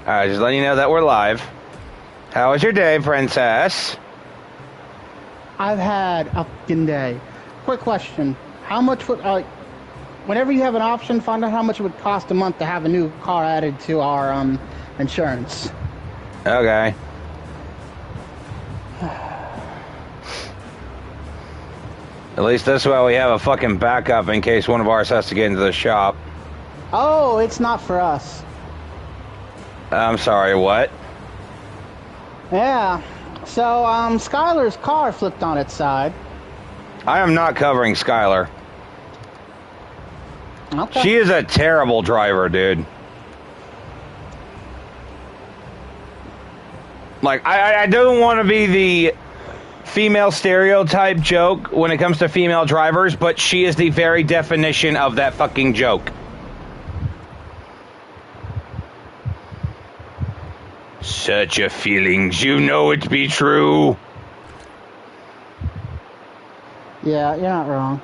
Just letting you know that we're live. How was your day, princess? I've had a fucking day. Quick question. How much would, whenever you have an option, find out how much it would cost a month to have a new car added to our, insurance. Okay. At least this way we have a fucking backup in case one of ours has to get into the shop. Oh, it's not for us. I'm sorry, what? Yeah. So, Skylar's car flipped on its side. I am not covering Skylar. Okay. She is a terrible driver, dude. Like, I don't want to be the female stereotype joke when it comes to female drivers, but she is the very definition of that fucking joke. Such a feelings, you know it be true. Yeah, you're not wrong.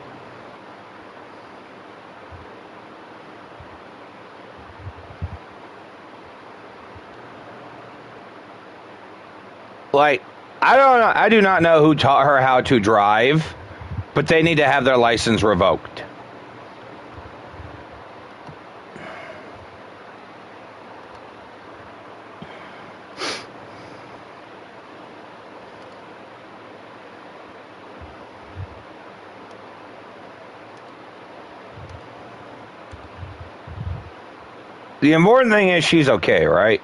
Like, I don't know. I do not know who taught her how to drive, but they need to have their license revoked. The important thing is she's okay, right?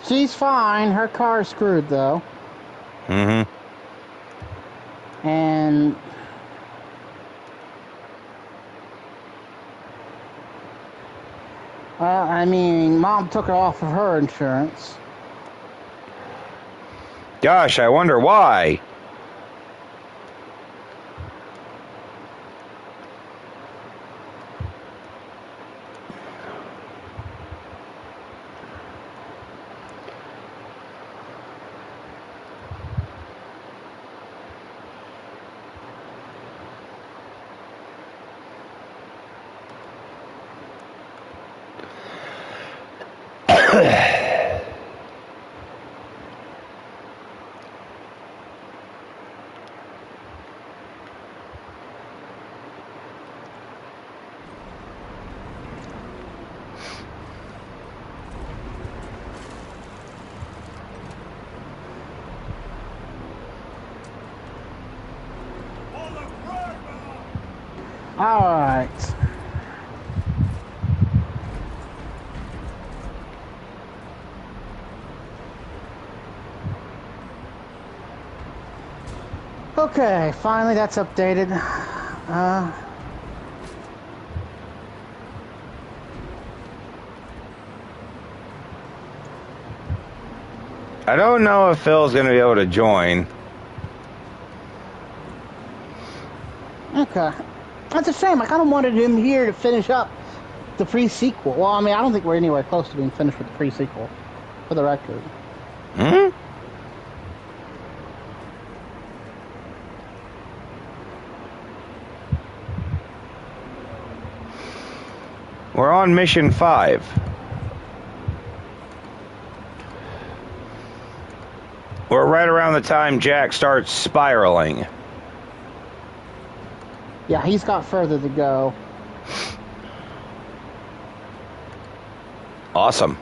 She's fine. Her car's screwed, though. Mm-hmm. And... I mean, Mom took her off of her insurance. Gosh, I wonder why. Alright. Okay, finally that's updated. I don't know if Phil's going to be able to join. Okay. That's a shame. I kind of wanted him here to finish up the pre-sequel. Well, I mean, I don't think we're anywhere close to being finished with the pre-sequel, for the record. Hmm? We're on mission 5. We're right around the time Jack starts spiraling. Yeah, he's got further to go. Awesome.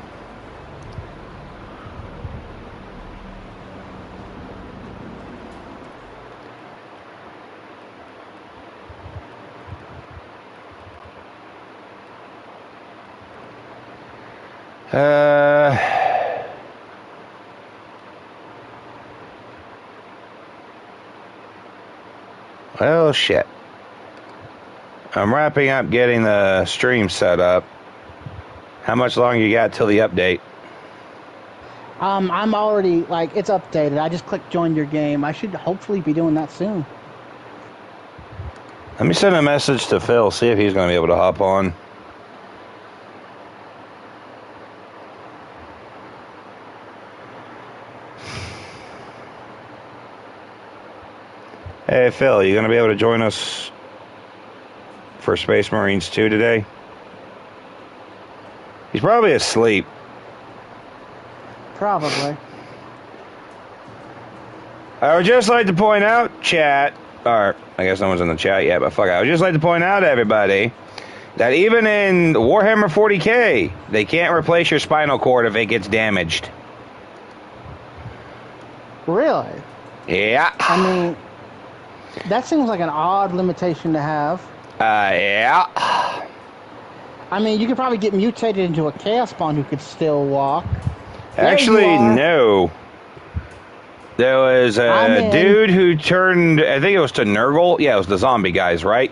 Well, shit. I'm wrapping up getting the stream set up. How much longer you got till the update? I'm already, like, it's updated. I just clicked join your game. I should hopefully be doing that soon. Let me send a message to Phil, see if he's going to be able to hop on. Hey, Phil, you going to be able to join us for Space Marines 2 today? He's probably asleep. Probably. I would just like to point out, chat, or I guess no one's in the chat yet, but fuck it. I would just like to point out to everybody that even in Warhammer 40k, they can't replace your spinal cord if it gets damaged. Really? Yeah. I mean, that seems like an odd limitation to have. Yeah. I mean, you could probably get mutated into a Chaos Spawn who could still walk. Actually, no. There was a dude who turned, I think it was to Nurgle. Yeah, it was the zombie guys, right?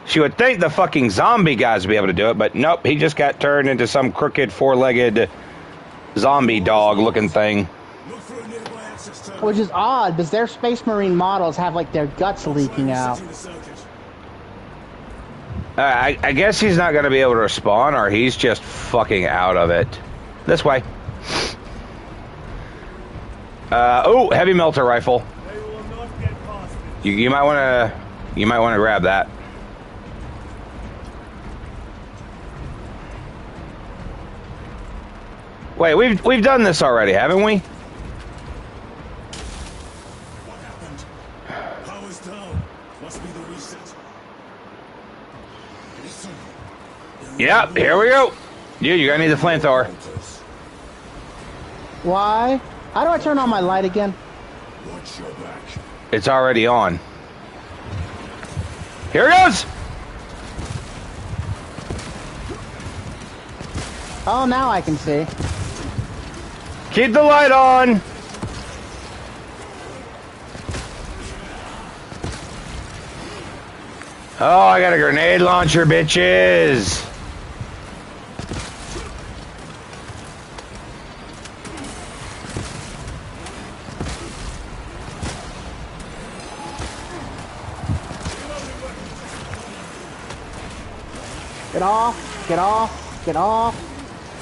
She would think the fucking zombie guys would be able to do it, but nope, he just got turned into some crooked four-legged zombie dog-looking thing. Which is odd, because their Space Marine models have, like, their guts leaking out. I guess he's not going to be able to respawn, or he's just fucking out of it. This way. Oh, heavy melter rifle. You might want to grab that. Wait, we've done this already, haven't we? What happened? Power's down. Must be the reset. Listen. Yep, here we go. You're gonna need the flamethrower. Why? How do I turn on my light again? Watch your back. It's already on. Here it goes! Oh, now I can see. Keep the light on! Oh, I got a grenade launcher, bitches! Get off, get off, get off.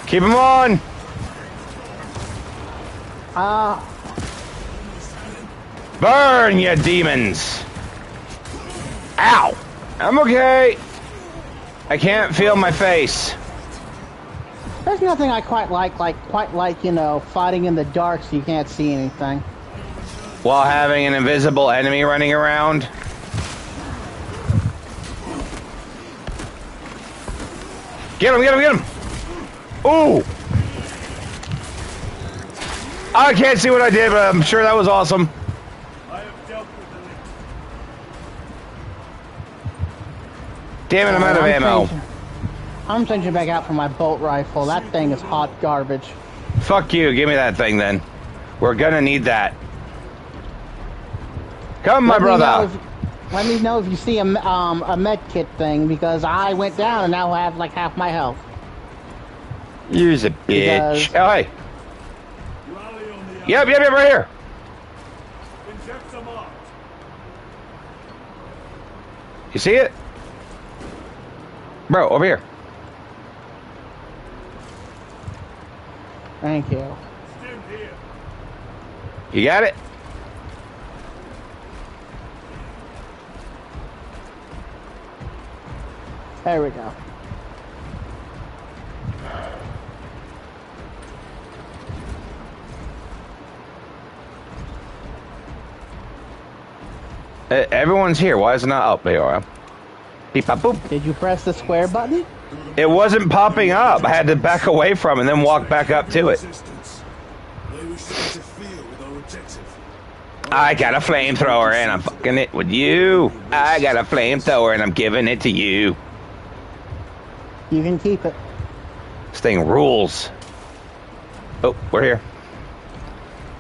Keep them on! Burn, you demons! Ow! I'm okay. I can't feel my face. There's nothing I quite like, you know, fighting in the dark so you can't see anything. While having an invisible enemy running around. Get him, get him, get him! Ooh! I can't see what I did, but I'm sure that was awesome. I have dealt with the link. Damn it, I'm out of ammo. I'm changing back out for my bolt rifle. That thing is hot garbage. Fuck you, give me that thing then. We're gonna need that. Come, my brother. Let me know if you see a med kit thing, because I went down and now I have like half my health. You's a bitch. Oh, hey. Rally on the Yep, right here. Inject some art. You see it? Bro, over here. Thank you. Stim here. You got it? There we go. Everyone's here. Why is it not up? There you are. Beep, bop, boop. Did you press the square button? It wasn't popping up. I had to back away from it and then walk back up to it. I got a flamethrower and I'm fucking it with you. I got a flamethrower and I'm giving it to you. You can keep it. This thing rules. Oh, we're here.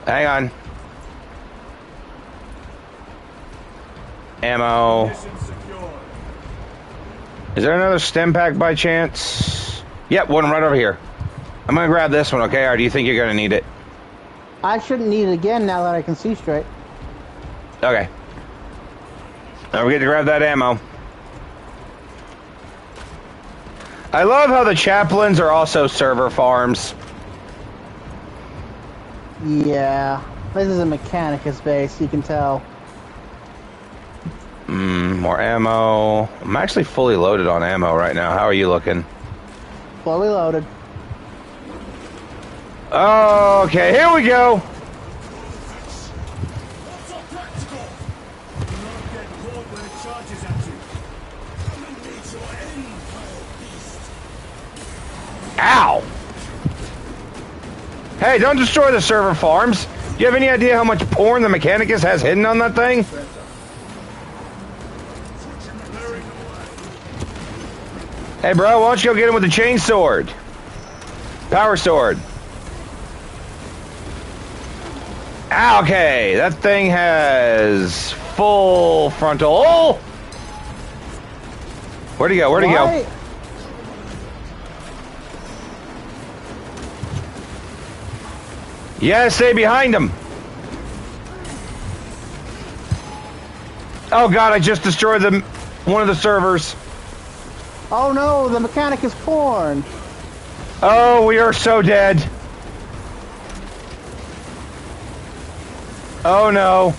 Hang on. Ammo. Is there another stem pack by chance? Yep, one right over here. I'm gonna grab this one, okay? Or do you think you're gonna need it? I shouldn't need it again now that I can see straight. Okay. Don't forget to grab that ammo. I love how the chaplains are also server farms. Yeah. This is a Mechanicus base, you can tell. More ammo. I'm actually fully loaded on ammo right now. How are you looking? Fully loaded. Okay, here we go. What's so practical? Do not get caught when it charges at you. Come and meet your end, vile beast. Ow! Hey, don't destroy the server farms. Do you have any idea how much porn the Mechanicus has hidden on that thing? Hey, bro, why don't you go get him with the chain sword? Power sword. Okay, that thing has full frontal. Oh! Where'd he go? Where'd he go? Yeah, stay behind him. Oh god, I just destroyed one of the servers. Oh no, the mechanic is porn. Oh, we are so dead. Oh no.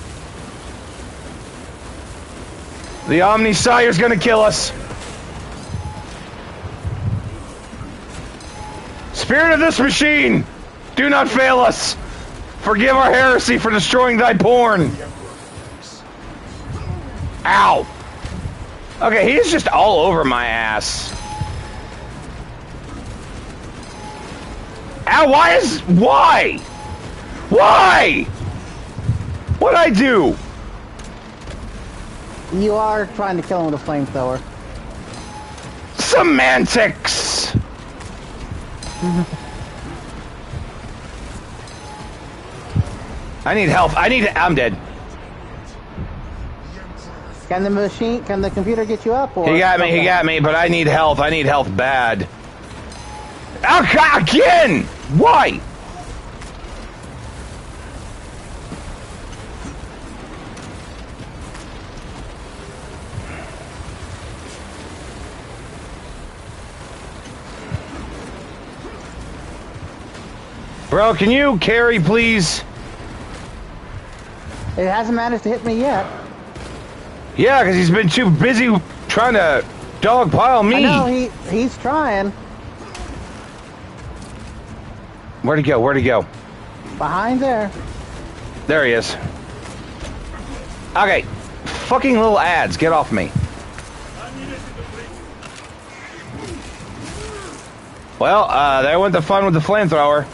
The Omni Sire's gonna kill us. Spirit of this machine, do not fail us. Forgive our heresy for destroying thy porn. Ow. Okay, he's just all over my ass. Ow, why? Why? What'd I do? You are trying to kill him with a flamethrower. Semantics! I need help. I'm dead. Can the computer get you up? Or He got me, but I need health. I need health bad. Oh, God, again! Why? Bro, can you carry, please? It hasn't managed to hit me yet. Yeah, because he's been too busy trying to dogpile me. I know, he's trying. Where'd he go? Where'd he go? Behind there. There he is. Okay. Fucking little ads, get off me. Well, there went the fun with the flamethrower.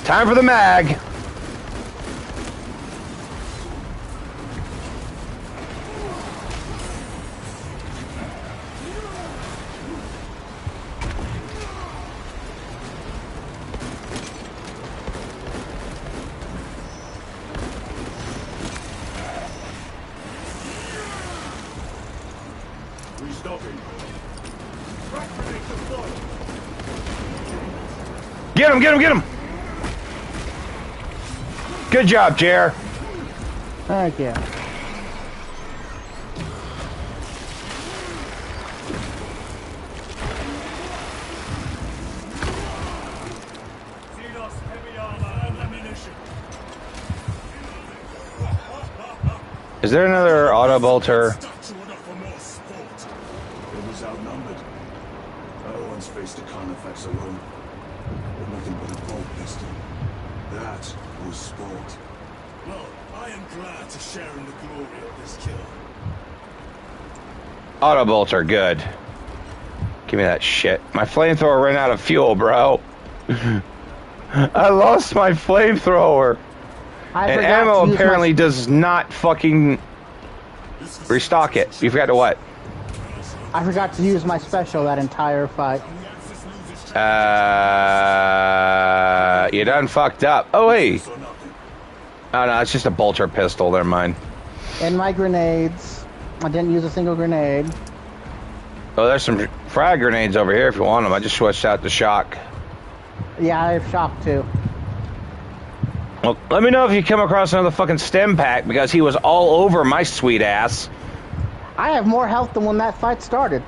Time for the mag. Get him, get him, get him! Good job, Jer. Thank you. Is there another auto bolter? It was outnumbered. I once faced a Carnifax alone. With nothing but a bolt pistol. That was sport. Well, I am glad to share in the glory of this kill. Auto bolter, good. Give me that shit. My flamethrower ran out of fuel, bro. I lost my flamethrower. And ammo apparently does not fucking restock it. You forgot to what? I forgot to use my special that entire fight. You done fucked up. Oh, hey. Oh, no, it's just a bolter pistol. Never mind. And my grenades. I didn't use a single grenade. Oh, there's some frag grenades over here if you want them. I just switched out the shock. Yeah, I have shock too. Well, let me know if you come across another fucking stem pack, because he was all over my sweet ass. I have more health than when that fight started.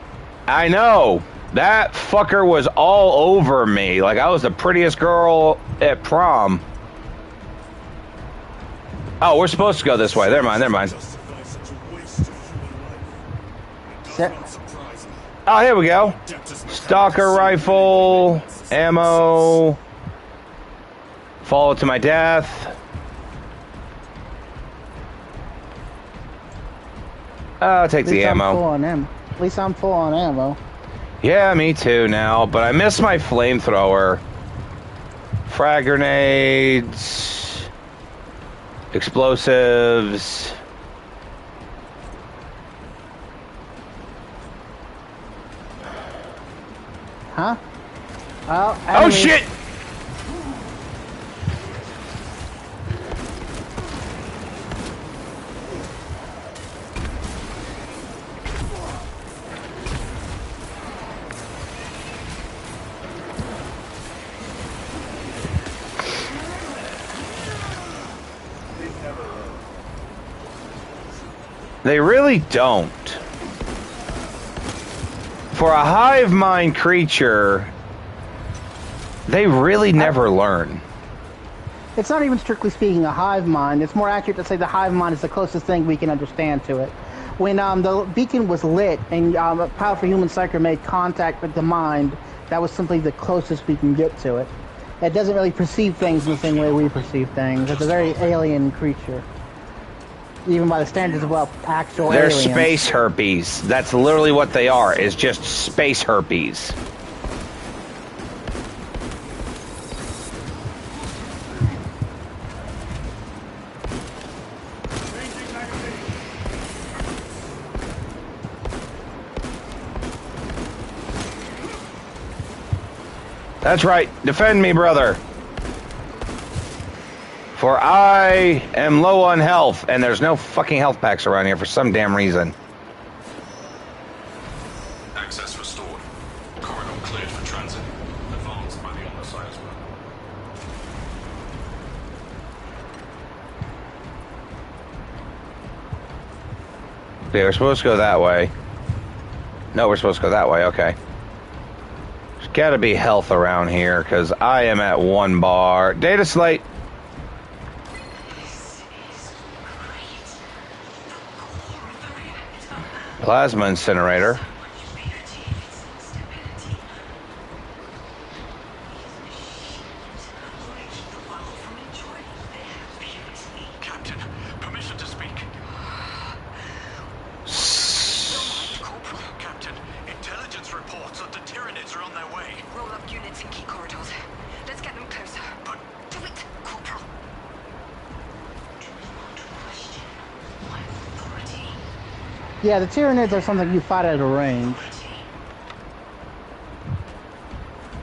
I know. That fucker was all over me. Like I was the prettiest girl at prom. Oh, we're supposed to go this way. Never mind, never mind. Sit. Oh, here we go. Stalker rifle. Ammo. Fall to my death. I'll take the ammo. Full on ammo. At least I'm full on ammo. Yeah, me too now, but I miss my flamethrower. Frag grenades. Explosives. Huh? Oh, oh shit! They really don't. For a hive mind creature, they really never learn. It's not even strictly speaking a hive mind. It's more accurate to say the hive mind is the closest thing we can understand to it. When the beacon was lit and a powerful human psyker made contact with the mind, that was simply the closest we can get to it. It doesn't really perceive things in the same way we perceive things. It's a very alien creature. Even by the standards of, well, actual They're aliens. space herpes. That's literally what they are, is just space herpes. That's right. Defend me, brother. For I am low on health, and there's no fucking health packs around here for some damn reason. Access restored. Corridor cleared for transit. Advanced by the other side as well. Okay, we're supposed to go that way. No, we're supposed to go that way. Okay. There's got to be health around here, because I am at 1 bar. Data slate. Plasma incinerator. Captain, permission to speak. Corporal, Captain, intelligence reports that the Tyranids are on their way. Roll up units in key corridors. Let's get them closer. But Do it, Corporal. Yeah, the Tyranids are something you fight at a range.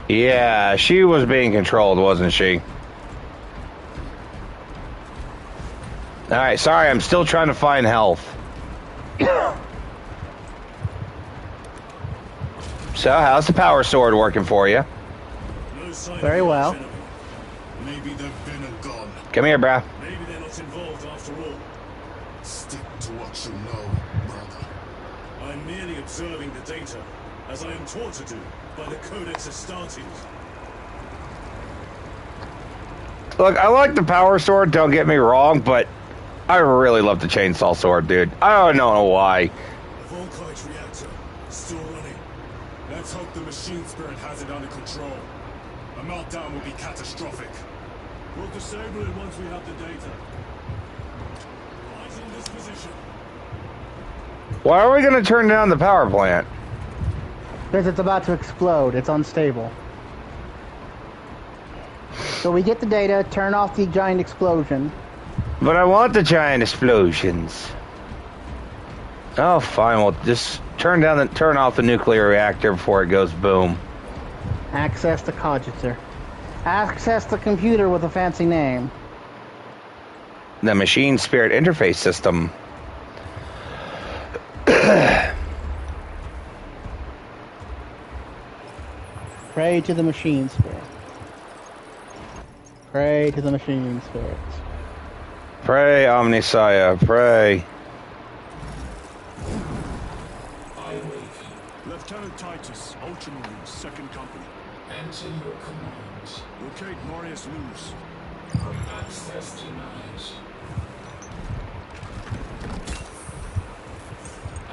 Yeah, she was being controlled, wasn't she? Alright, sorry, I'm still trying to find health. So, how's the power sword working for you? no sign Very of well. the enemy. Maybe they've been and gone. Come here, bruh. Maybe they're not involved after all. Stick to what you know, brother. I'm merely observing the data, as I am taught to do by the Codex Astartes. Look, I like the power sword, don't get me wrong, but I really love the chainsaw sword, dude. I don't know why. The Volkite reactor, still running. Let's hope the machine spirit has it under control. A meltdown will be catastrophic. We'll disable it once we have the data. Right in this position. Why are we going to turn down the power plant? Because it's about to explode. It's unstable. So we get the data, turn off the giant explosion. But I want the giant explosions. Oh, fine. Well, just turn off the nuclear reactor before it goes boom. Access the cogitator. Access the computer with a fancy name. The machine spirit interface system. Pray to the machine spirit. Pray to the machine spirit. Pray, Omnisaya, pray. Lieutenant Titus, Ultramarine, 2nd Company. Enter your command. Locate Marius Luz. Access denied.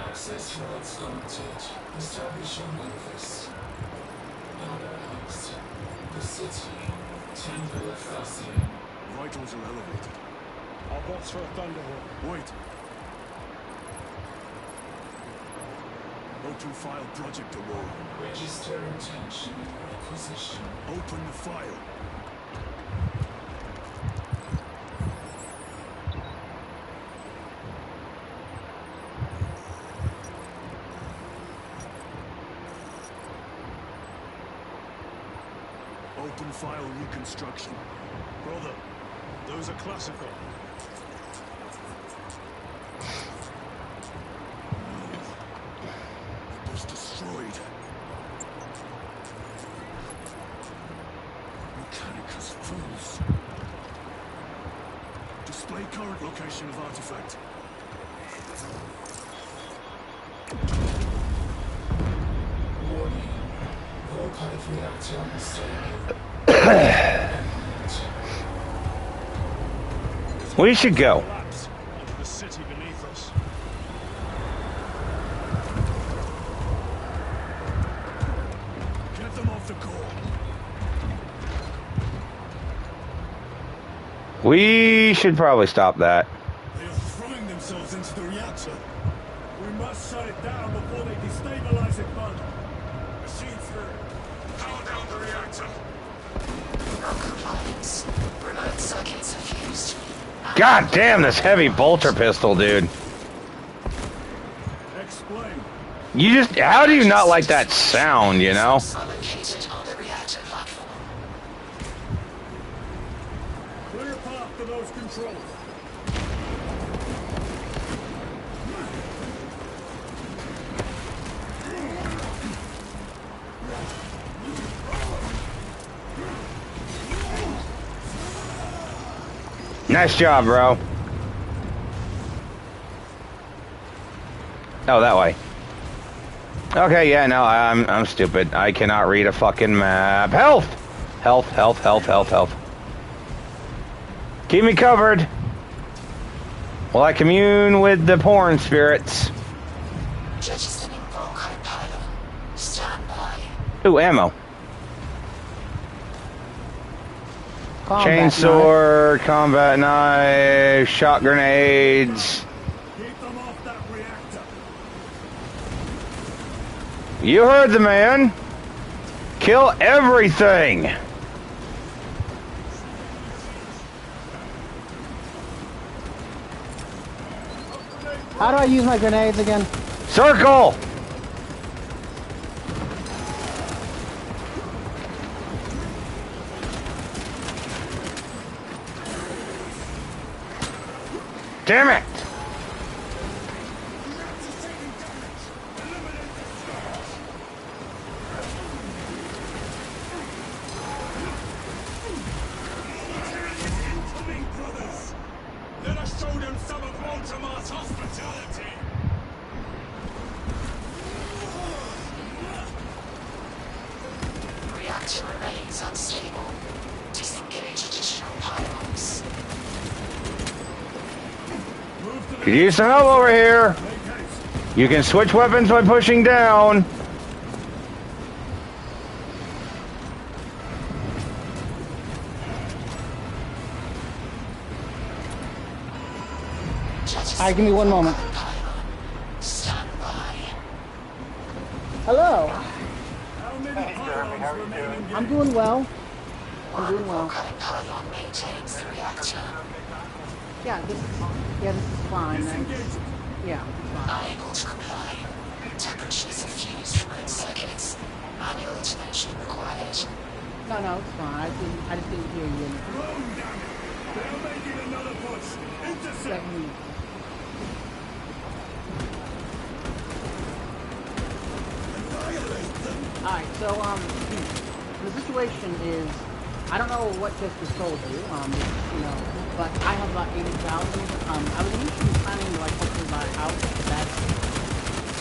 Access rights granted. Establish your manifest. Order housed. city. Temple of Thasian. Vitals are elevated. I'll box for a thunderhawk. Wait. O2 file project Aurora. Register intention. Requisition. Open the file. Open file reconstruction. Brother, those are classical. It was destroyed. Mechanicus fools. Display current location of artifact. Warning. Volkite reactor unstable. We should go. Collapse under the city beneath us. Get them off the core. We should probably stop that. They are throwing themselves into the reactor. We must shut it down before they destabilize it, bud. Machine through. Power down the reactor. Non-compliance. Remote circuits are fused. God damn this heavy bolter pistol, dude. Explain. You just, how do you not like that sound, you know? Are located on the reactor platform. Clear path to those controls. Nice job, bro. Oh, that way. Okay, yeah, no, I'm stupid. I cannot read a fucking map. Health! Health, health, health, health, health. Keep me covered. While I commune with the porn spirits. Jettisoning Volkite pylon. Stand by. Ooh, ammo. Combat Chainsaw, combat knife, shot grenades. Keep them off that reactor. You heard the man. Kill everything. How do I use my grenades again? Circle. Damn it! Incoming, brothers! Let us show them some of Waltermar's hospitality! Reactor remains unstable. Disengage additional pylons. Could use some help over here. You can switch weapons by pushing down. Alright, give me one moment. Stand by. Hello. How many pylons remain in I'm doing well. I'm doing well. Volkite pylon maintains the reactor. Yeah, this is fine. Disengage. Yeah, it's fine. Unable to comply. Temperatures are fused remote circuits. Manual intervention required. No, it's fine. I just didn't hear you. Run, damn it. They're making another push. Intercept. Let me. Alright, so the situation is, I don't know what just was told you, but I have about 80,000. I was initially planning to hopefully buy a house, but that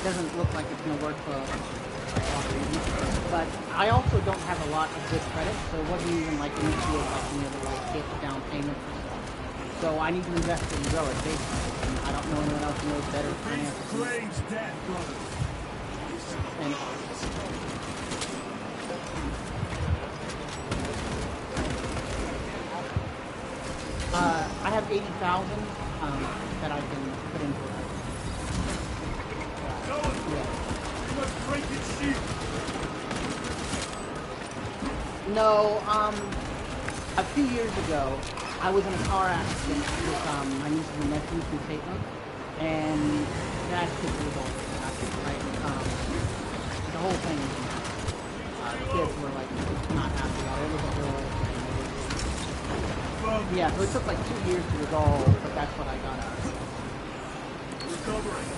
doesn't look like it's gonna work for a lot of reasons. But I also don't have a lot of good credit, so it wasn't even initially being able to get a down payment for stuff. So I need to invest in grow it basically. And I don't know anyone else who knows better finances. Strange death, brothers. And I have 80,000 that I can put into it. Yeah. You must break its shield. No, a few years ago, I was in a car accident with my nieces and nephews from Caitlin, and that took the result of the accident, right? The whole thing, the kids were like not happy about it. It was a whole thing. Yeah, so it took like 2 years to resolve, but that's what I got out of it. Recovering.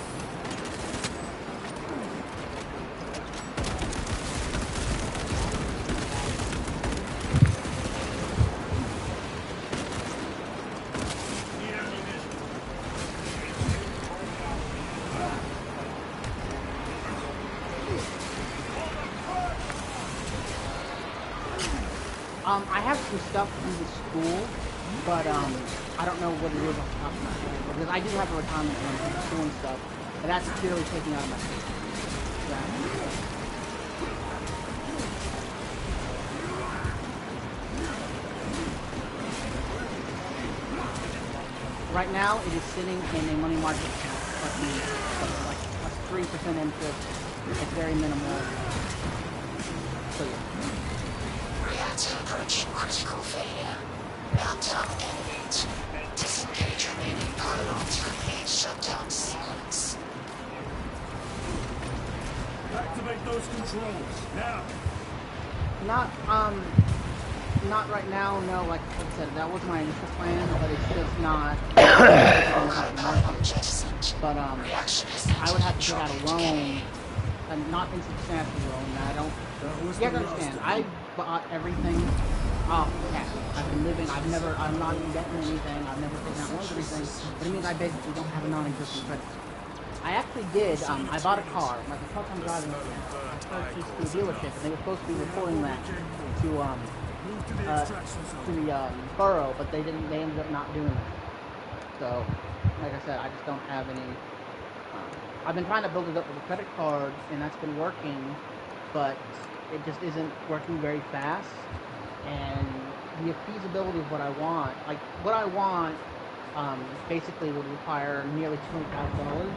I have some stuff from the school, but I don't know what it is off the top of my head. Because I do have a retirement fund from the school and stuff, and that's clearly taking out of my savings. Right now, it is sitting in a money market account, like 3% interest. It's very minimal. So yeah. Reactor approaching critical failure. Meltdown imminent. Disengage remaining pylon to complete shutdown sequence. Activate those controls now. Not right now. No, like I said, that was my initial plan, but it's just not. But I would have to take out a loan, a not insubstantial loan. And I don't. You have to understand. I bought everything off cash. I've been living. I'm not in debt or anything. I've never taken out loans or anything. But it means I basically don't have a non-existent credit. I actually did. I bought a car. Like the truck I'm driving, I purchased to a dealership, and they were supposed to be reporting that to the borough, but they didn't. They ended up not doing it. So, like I said, I just don't have any. I've been trying to build it up with a credit card, and that's been working, but it just isn't working very fast. And the feasibility of what I want, basically would require nearly $200,000.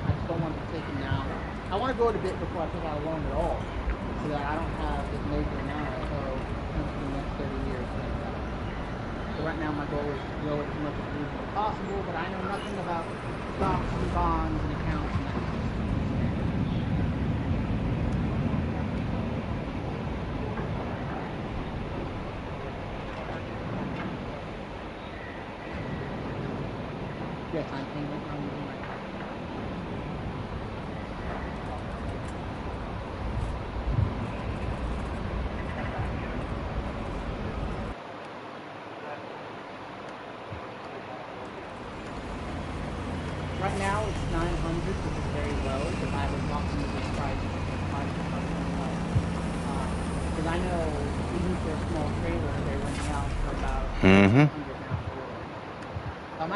I just don't want to take it now. I want to grow it a bit before I take out a loan at all, so that I don't have this major amount I owe for the next 30 years. So right now my goal is to grow it as much as reasonably possible, but I know nothing about stocks and bonds and accounts and that. Yes, I'm paying it on the right. Right now it's 900, which is very low, because I was walking with this price because I know even for a small trailer they're renting out for about 100 now. I'm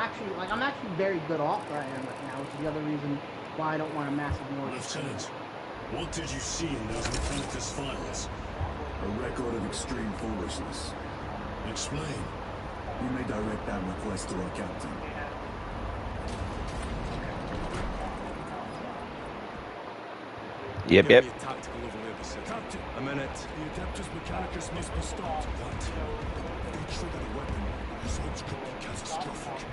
actually very good off where I am right now, which is the other reason why I don't want a massive mortgage. Lieutenant, what did you see in those Mechanicus files? A record of extreme foolishness. Explain. You may direct that request to our captain. Yep. Tactical overlay, sir. Captain, a minute. The Adeptus Mechanicus must be stopped. What? If they trigger the weapon, the results could be catastrophic.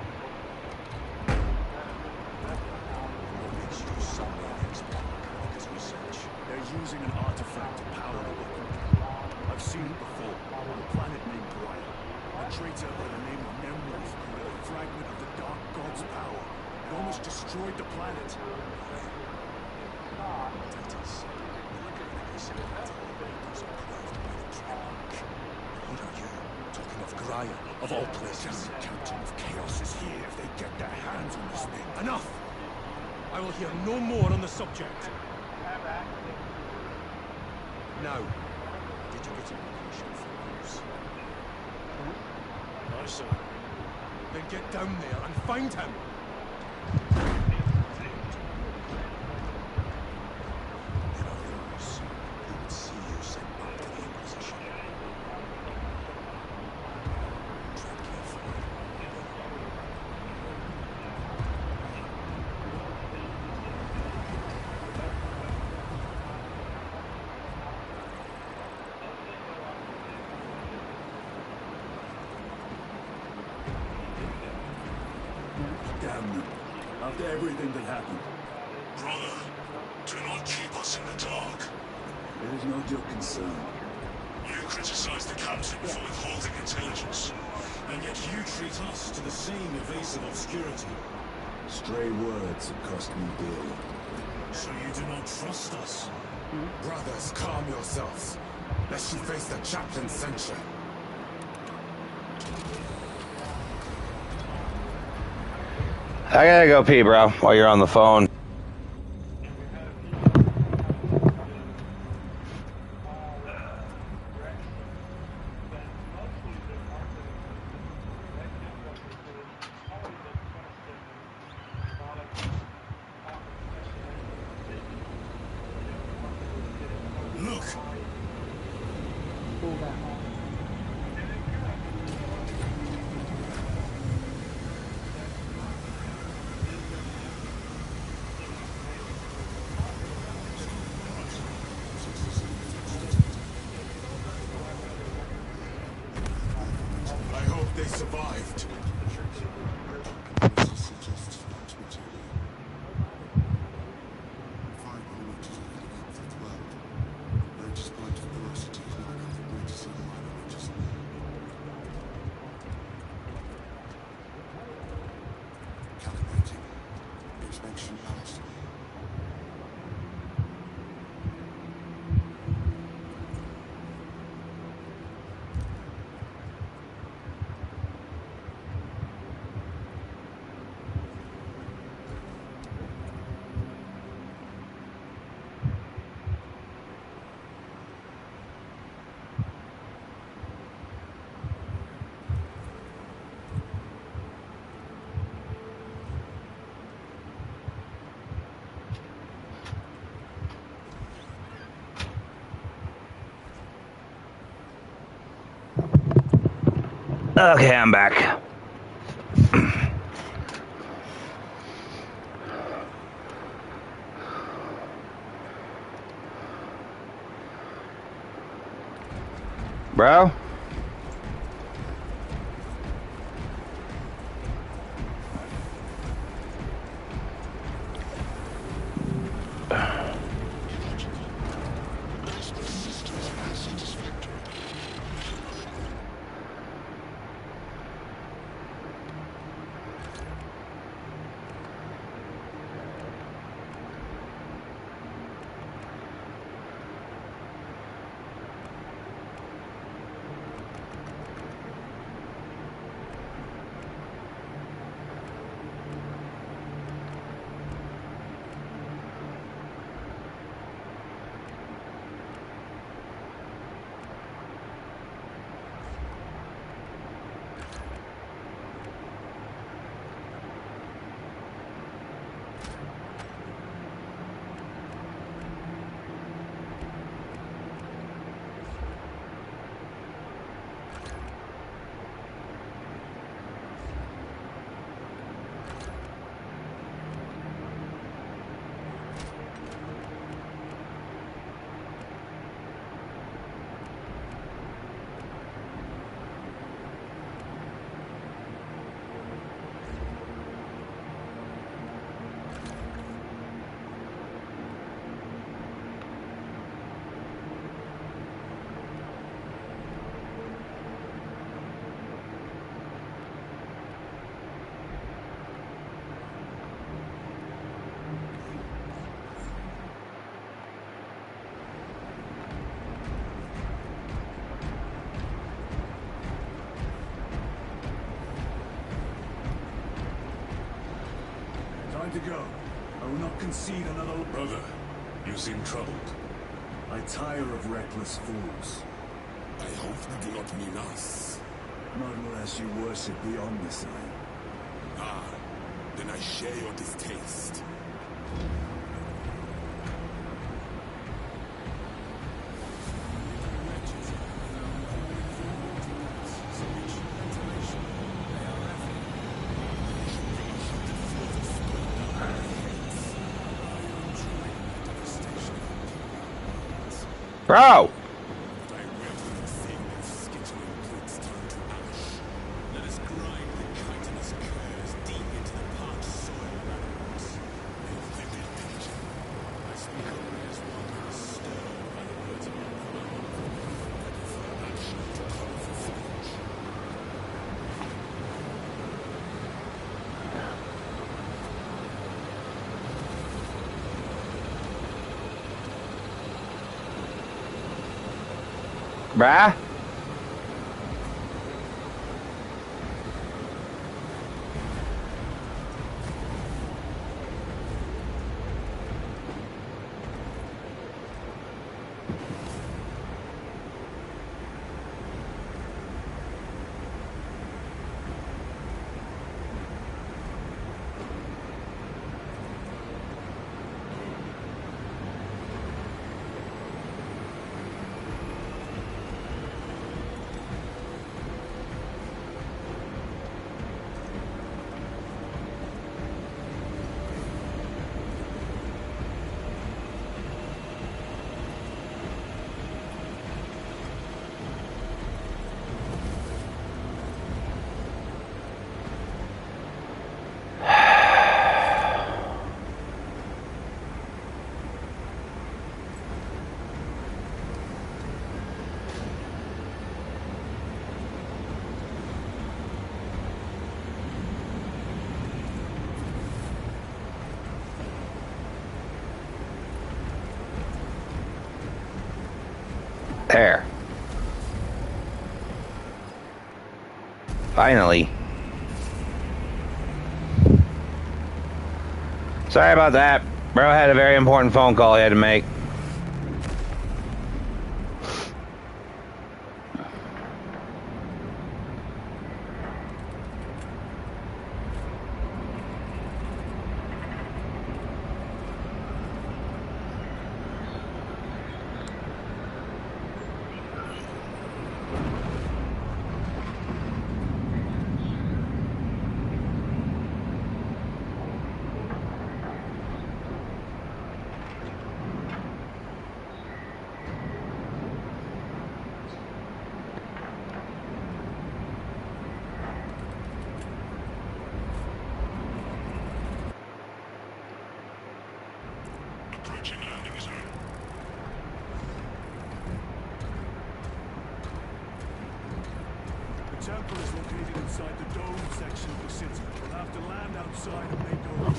What makes you suddenly an expert in Mechanicus research? They're using an artifact to power the weapon. I've seen it before, on a planet named Brian. A traitor by the name of Nemroth created a fragment of the Dark God's power. It almost destroyed the planet. Of all places, the Captain of Chaos is here if they get their hands on this thing. Enough! I will hear no more on the subject. Now, did you get a location for news? Aye, sir. Then get down there and find him! There are those who would see you sent back to the Inquisition. Tread carefully. condemn them. After everything that happened. Brother, do not keep us in the dark. It is not your concern. You criticize the captain for withholding intelligence, and yet you treat us to the same evasive obscurity. Stray words have cost me dearly. So you do not trust us? Brothers, calm yourselves, lest you face the chaplain's censure. I gotta go pee, bro, while you're on the phone. Look! Pull that. I hope they survived. Calculating. Inspection passed. Okay, I'm back. Bro? Time to go. I will not concede another... Brother, you seem troubled. I tire of reckless fools. I hope you do not mean us. Not unless you worship the Omnisign. Ah, then I share your distaste. Bro! Bruh? There. Finally. Sorry about that. Bro had a very important phone call he had to make. The temple is located inside the dome section of the city. We'll have to land outside and make our way.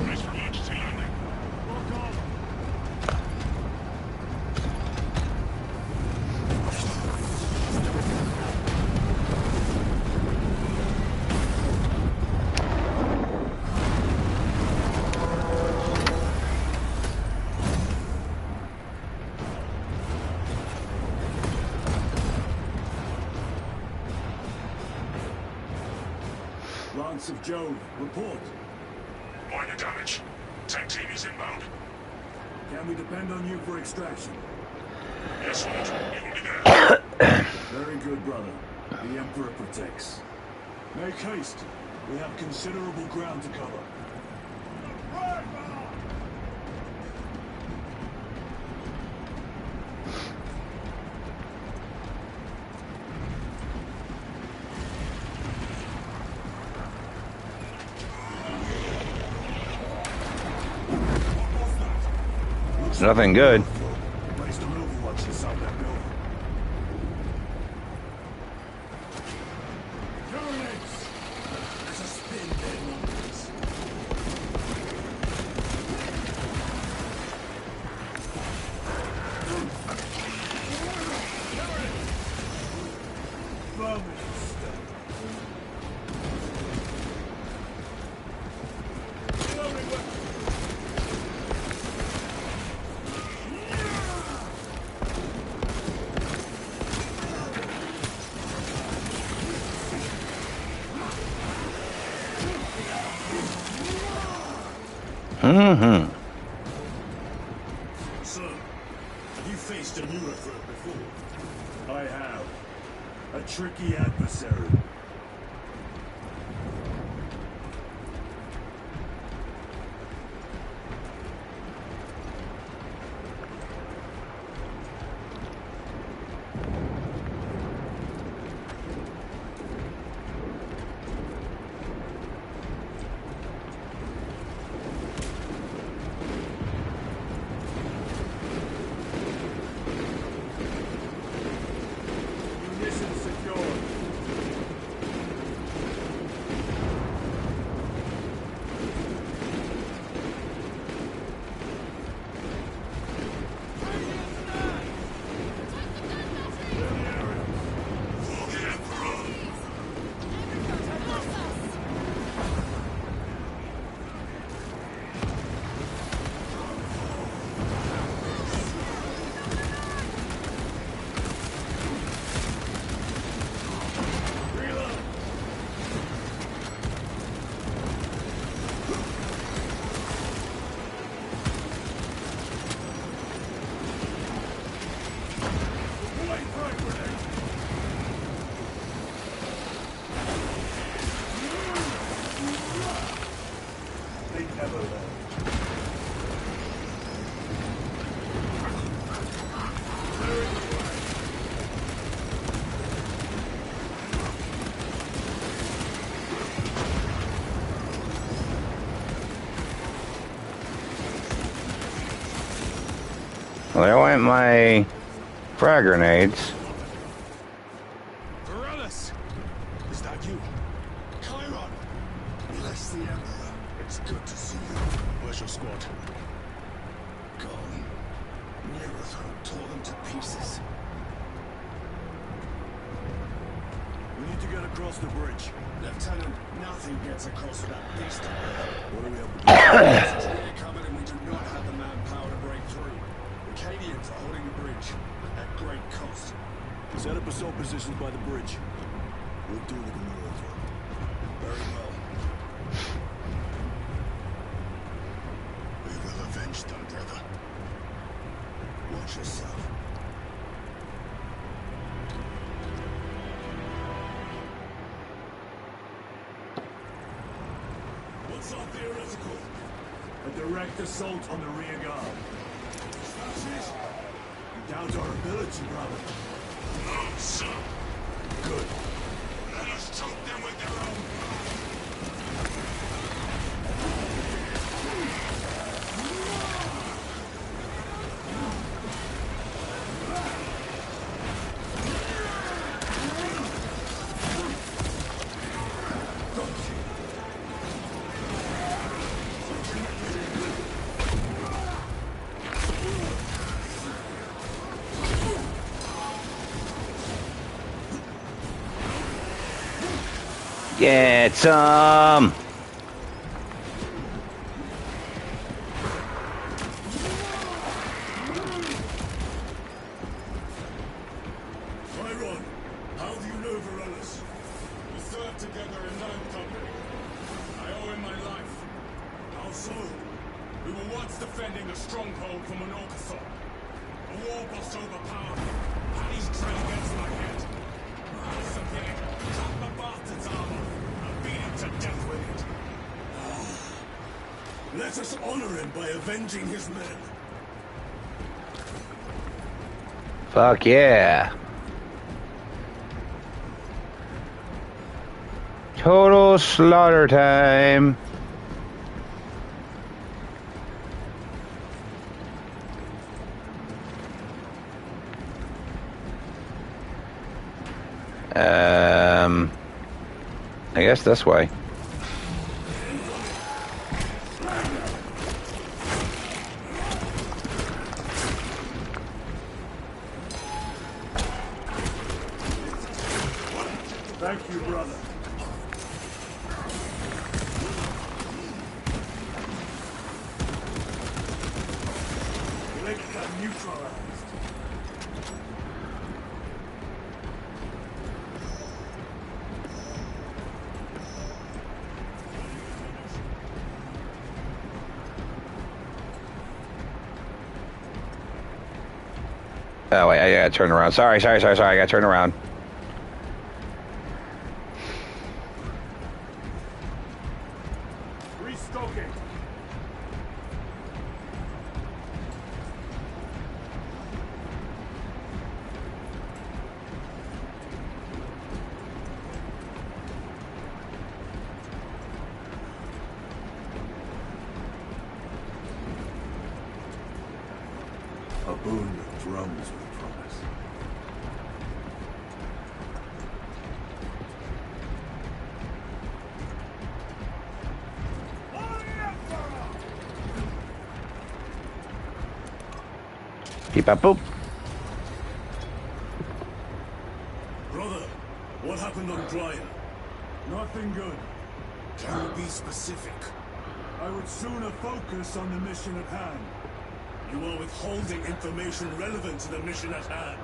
Brace for emergency landing. Lock on! Lance of Jove, report. Minor damage. Tech team is inbound. Can we depend on you for extraction? Yes, Lord. You will be there. Very good, brother. The Emperor protects. Make haste. We have considerable ground to cover. Nothing good. Placed an overwatch inside that building. Carnage! There's a spin dead numbers. Mm-hmm. Sir, have you faced a newer threat before? I have. A tricky adversary. Munitions secured. spent my frag grenades. Varellis! Is that you? Chiron! Bless the Emperor. It's good to see you. Where's your squad? Gone. Neratho tore them to pieces. We need to get across the bridge. Lieutenant, nothing gets across that beast. What do we have to do? We're covered and we do not have the manpower to break through. The Cadians are holding the bridge at great cost. Set up assault positions by the bridge. We'll deal with the Neratho. Very well. We will avenge them, brother. Watch yourself. What's our theoretical? A direct assault on the rear guard. That's it. You doubt our ability, brother. No, sir. Good. Let us choke them with their own Get some. Chiron, how do you know Varellis? We served together in Ninth Company. I owe him my life. How so? We were once defending a stronghold from an Orcathon. A war boss overpowered me, and he's trained against my head. I submitted, cut the bastard's arm off, and beat him to death with it. Let us honor him by avenging his men. Fuck yeah. Total slaughter time. I guess this way. Thank you, brother. Links are neutralized. Oh wait, I gotta turn around. Sorry. I gotta turn around. Restocking. A boon that drums with promise. Beep up boop. Brother, what happened on Dryer? Nothing good. Can you be specific? I would sooner focus on the mission at hand. You are withholding information relevant to the mission at hand.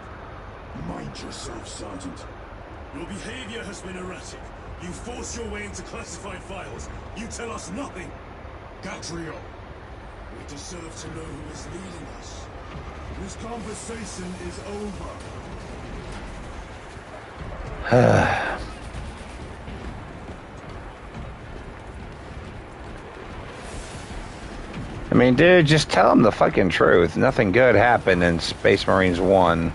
Mind yourself, Sergeant. Your behavior has been erratic. You force your way into classified files. You tell us nothing. Gatrio. We deserve to know who is leading us. This conversation is over. I mean, dude, just tell them the fucking truth. Nothing good happened in Space Marines 1.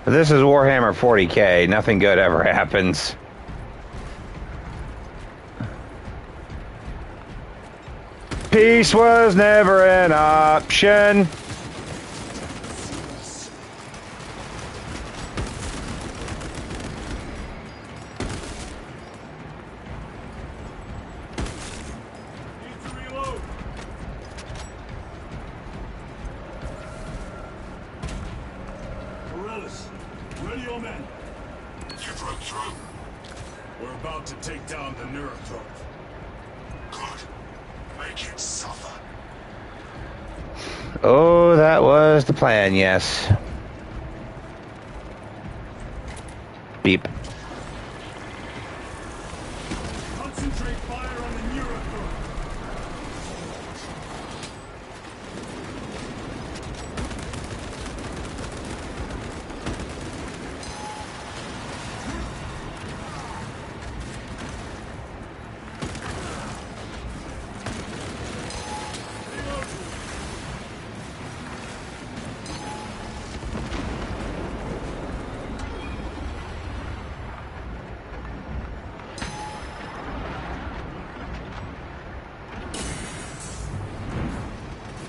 But this is Warhammer 40k. Nothing good ever happens. Peace was never an option. Need to reload. Morellis, ready your men. You broke through. We're about to take down the Neurothrope. Good. Make it suffer. Oh, that was the plan, yes. Beep. Concentrate fire on the Neurothrope.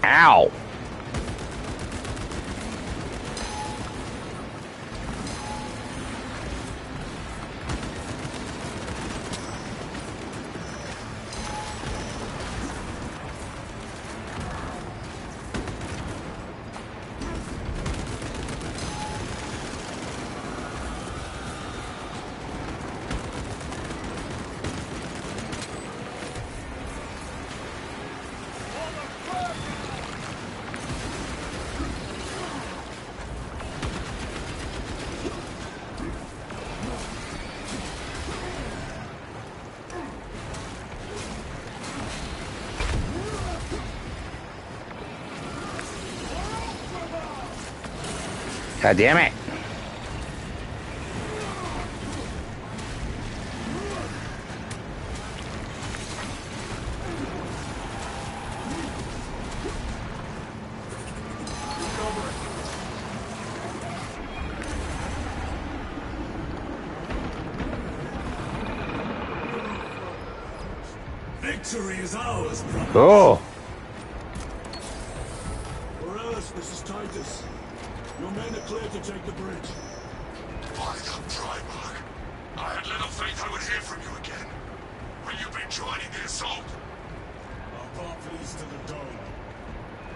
Ow. God damn it. Victory is ours, brother. Oh. Morellis, this is Titus. Your men are clear to take the bridge. By the Primarch. I had little faith I would hear from you again. Will you be joining the assault? Our path leads to the dome.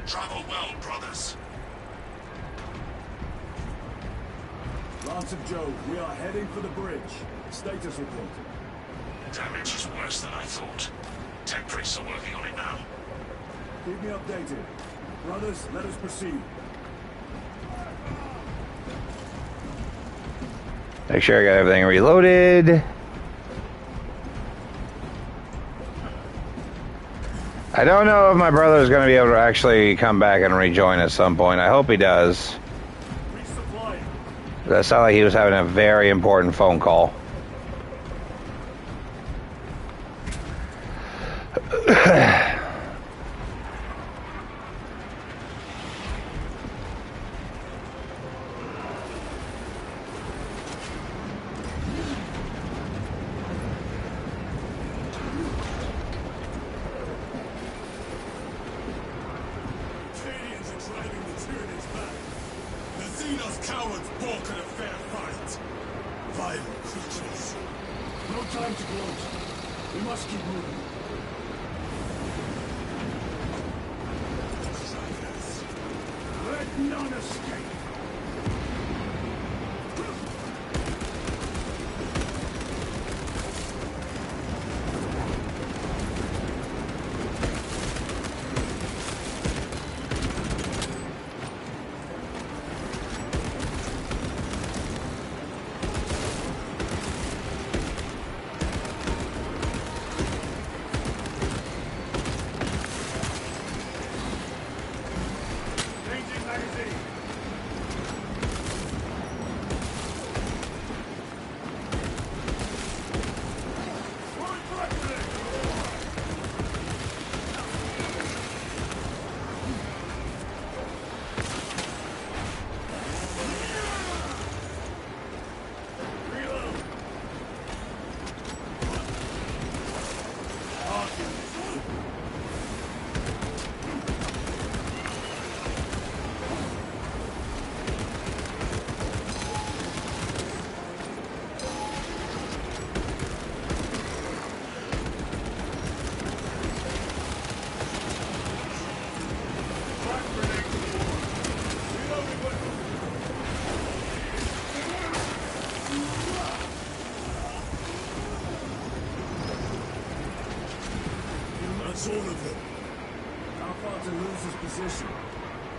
Travel well, brothers. Lance of Joe, we are heading for the bridge. Status report. Damage is worse than I thought. Tech priests are working on it now. Keep me updated. Brothers, let us proceed. Make sure I got everything reloaded. I don't know if my brother is going to be able to actually come back and rejoin at some point. I hope he does. Resupply. That sounded like he was having a very important phone call. Canadians are driving the Tyranids back. The Xenos cowards balk at a fair fight. Vile creatures. No time to gloat. We must keep moving. Traitors. Let none escape. Changing magazine. position.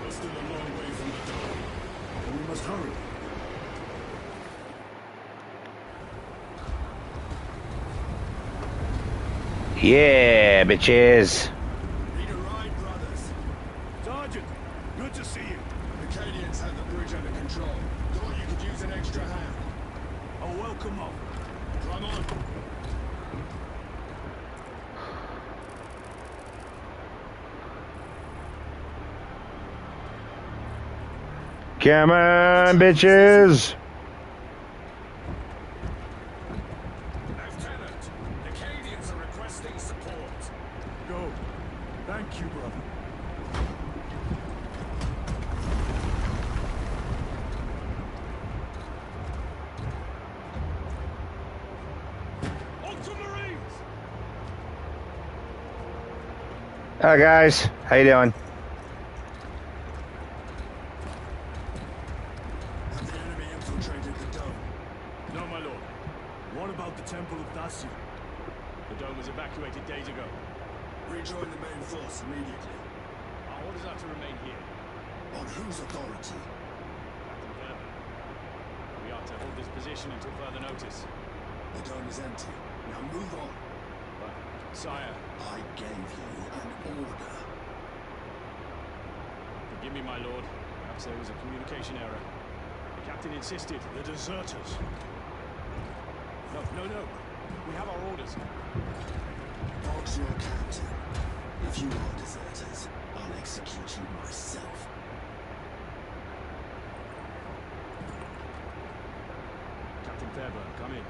We're still a long way from the dome. And we must hurry. Yeah, bitches. Need a ride, brothers? Sergeant, good to see you. The Cadians had the bridge under control. Thought you could use an extra hand. A welcome offer. Come on. Come on, bitches. Lieutenant, the Cadians are requesting support. Go. Thank you, brother. Ultramarines! Hi guys, how you doing? Have the enemy infiltrated the dome? No, my lord. What about the Temple of Dacia? The dome was evacuated days ago. Rejoin the main force immediately. Our orders are to remain here. On whose authority? Captain Vernon. We are to hold this position until further notice. The dome is empty. Now move on. But, sire, I gave you an order. forgive me, my lord. Perhaps there was a communication error. The captain insisted. The deserters. No. We have our orders. Bog's your captain. If you are deserters, I'll execute you myself. Captain Fairburn, come in.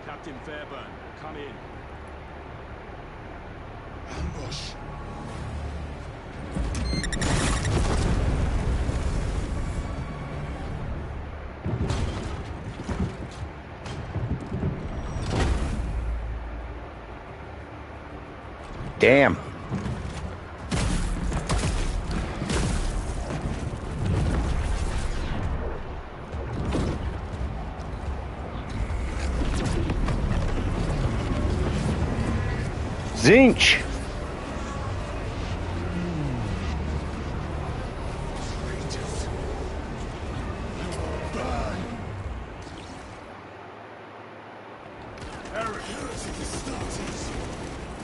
Captain Fairburn, come in. Ambush. Damn. Zinch.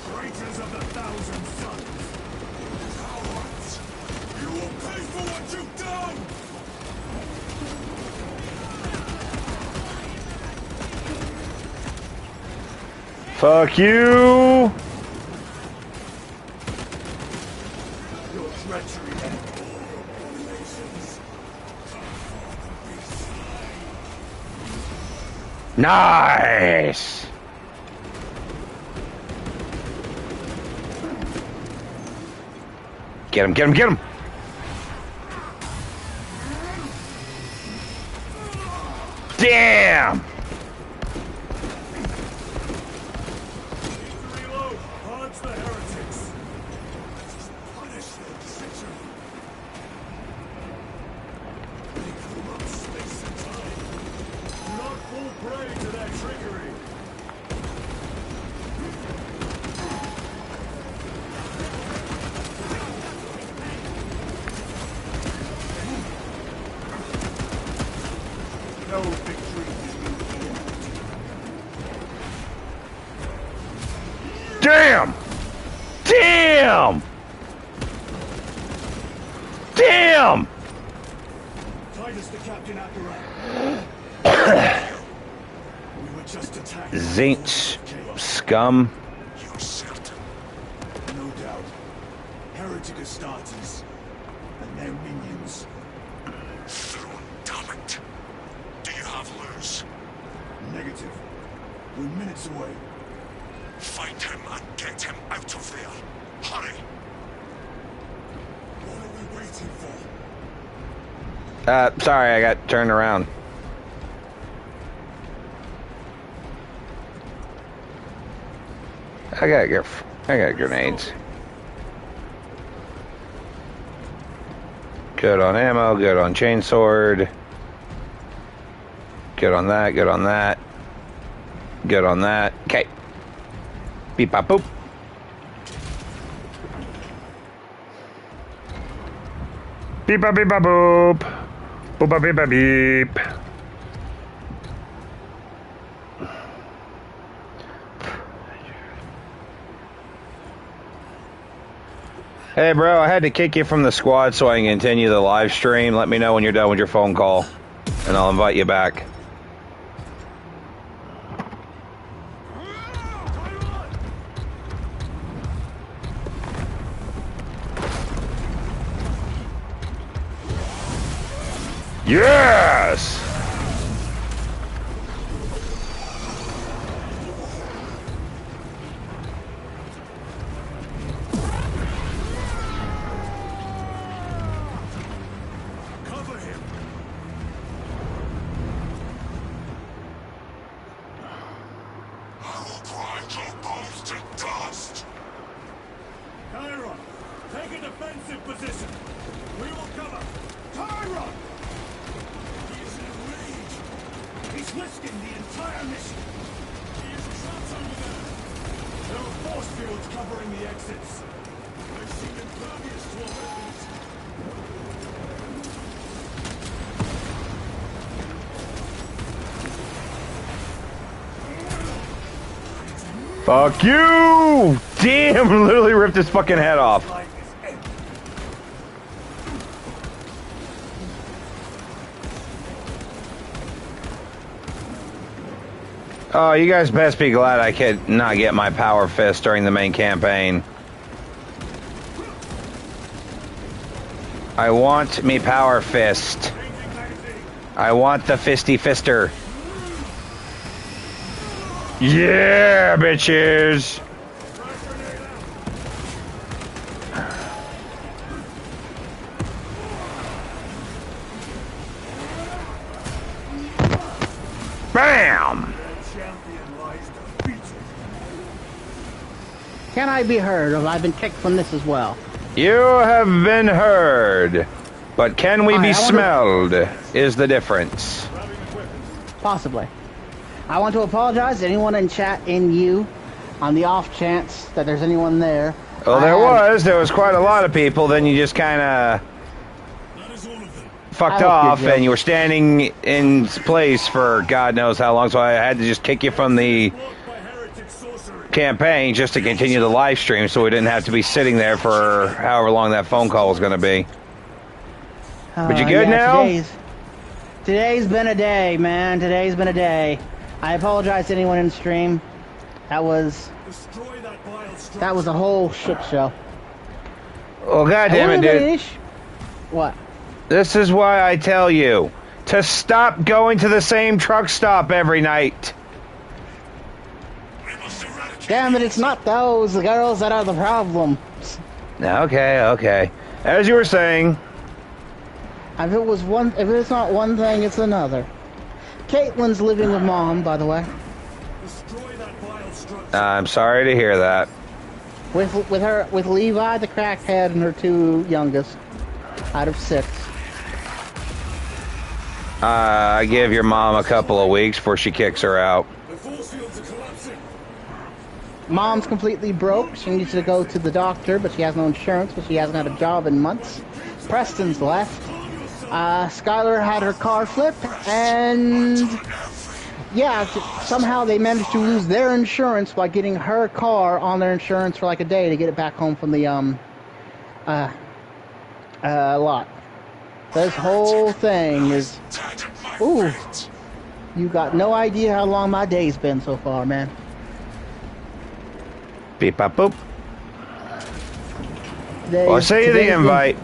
Traitors of the Thousand Sons! Cowards! You will pay for what you've done! Fuck you. Your treachery and all abominations. Nice. Get him, get him, get him. Damn. Reload! Purge the heretics! Punish their treachery. Make them up space and time. Do not fall prey to their trickery! No victory is Damn. Damn. Damn. Titus the captain Akarat. We were just attacked. Zinch. Scum. You're certain. No doubt. Heretic Astartes and their minions. Thrown, damn it. Do you have Luz? Negative. We're minutes away. Find him and get him out of there. Hurry. What are we waiting for? Sorry, I got turned around. I got grenades. Good on ammo, good on chainsword. Good on that, good on that. Good on that. Okay. Beep bop boop. Beep bop beep bop boop. Boop bop beep bop beep. Hey bro, I had to kick you from the squad so I can continue the live stream. Let me know when you're done with your phone call, and I'll invite you back. Yes! Cover him. I will grind your bones to dust. Chiron, take a defensive position. We will cover. Chiron! He is in a rage. He's risking the entire mission. He is trapped over there. There are force fields covering the exits. They seem impervious to our weapons. Fuck you! Damn, literally ripped his fucking head off. Life is empty. Oh, you guys best be glad I could not get my power fist during the main campaign. I want me power fist. I want the fisty fister. Yeah, bitches! Bam! Champion lies defeated. Can I be heard, or I've been kicked from this as well? You have been heard, but can we be smelled is the difference. Possibly. I want to apologize to anyone in chat and you on the off chance that there's anyone there. Well, there was quite a lot of people, then you just kind of fucked off and you were standing in place for God knows how long, so I had to just kick you from the campaign just to continue the live stream so we didn't have to be sitting there for however long that phone call was going to be. But you good now? Today's been a day, man. Today's been a day. I apologize to anyone in stream. That was a whole shit show. Well, goddamn it, dude. What? This is why I tell you to stop going to the same truck stop every night. Damn it, it's not those girls that are the problem. Okay. As you were saying. If it's not one thing, it's another. Caitlin's living with Mom, by the way. I'm sorry to hear that. With Levi, the crackhead, and her two youngest out of 6. I give your mom a couple of weeks before she kicks her out. Mom's completely broke. She needs to go to the doctor, but she has no insurance, but she hasn't had a job in months. Preston's left. Skylar had her car flipped, and yeah, somehow they managed to lose their insurance by getting her car on their insurance for like a day to get it back home from the lot. This whole thing is, ooh, you got no idea how long my day's been so far, man. Beep bop boop. Well, I'll send you the invite.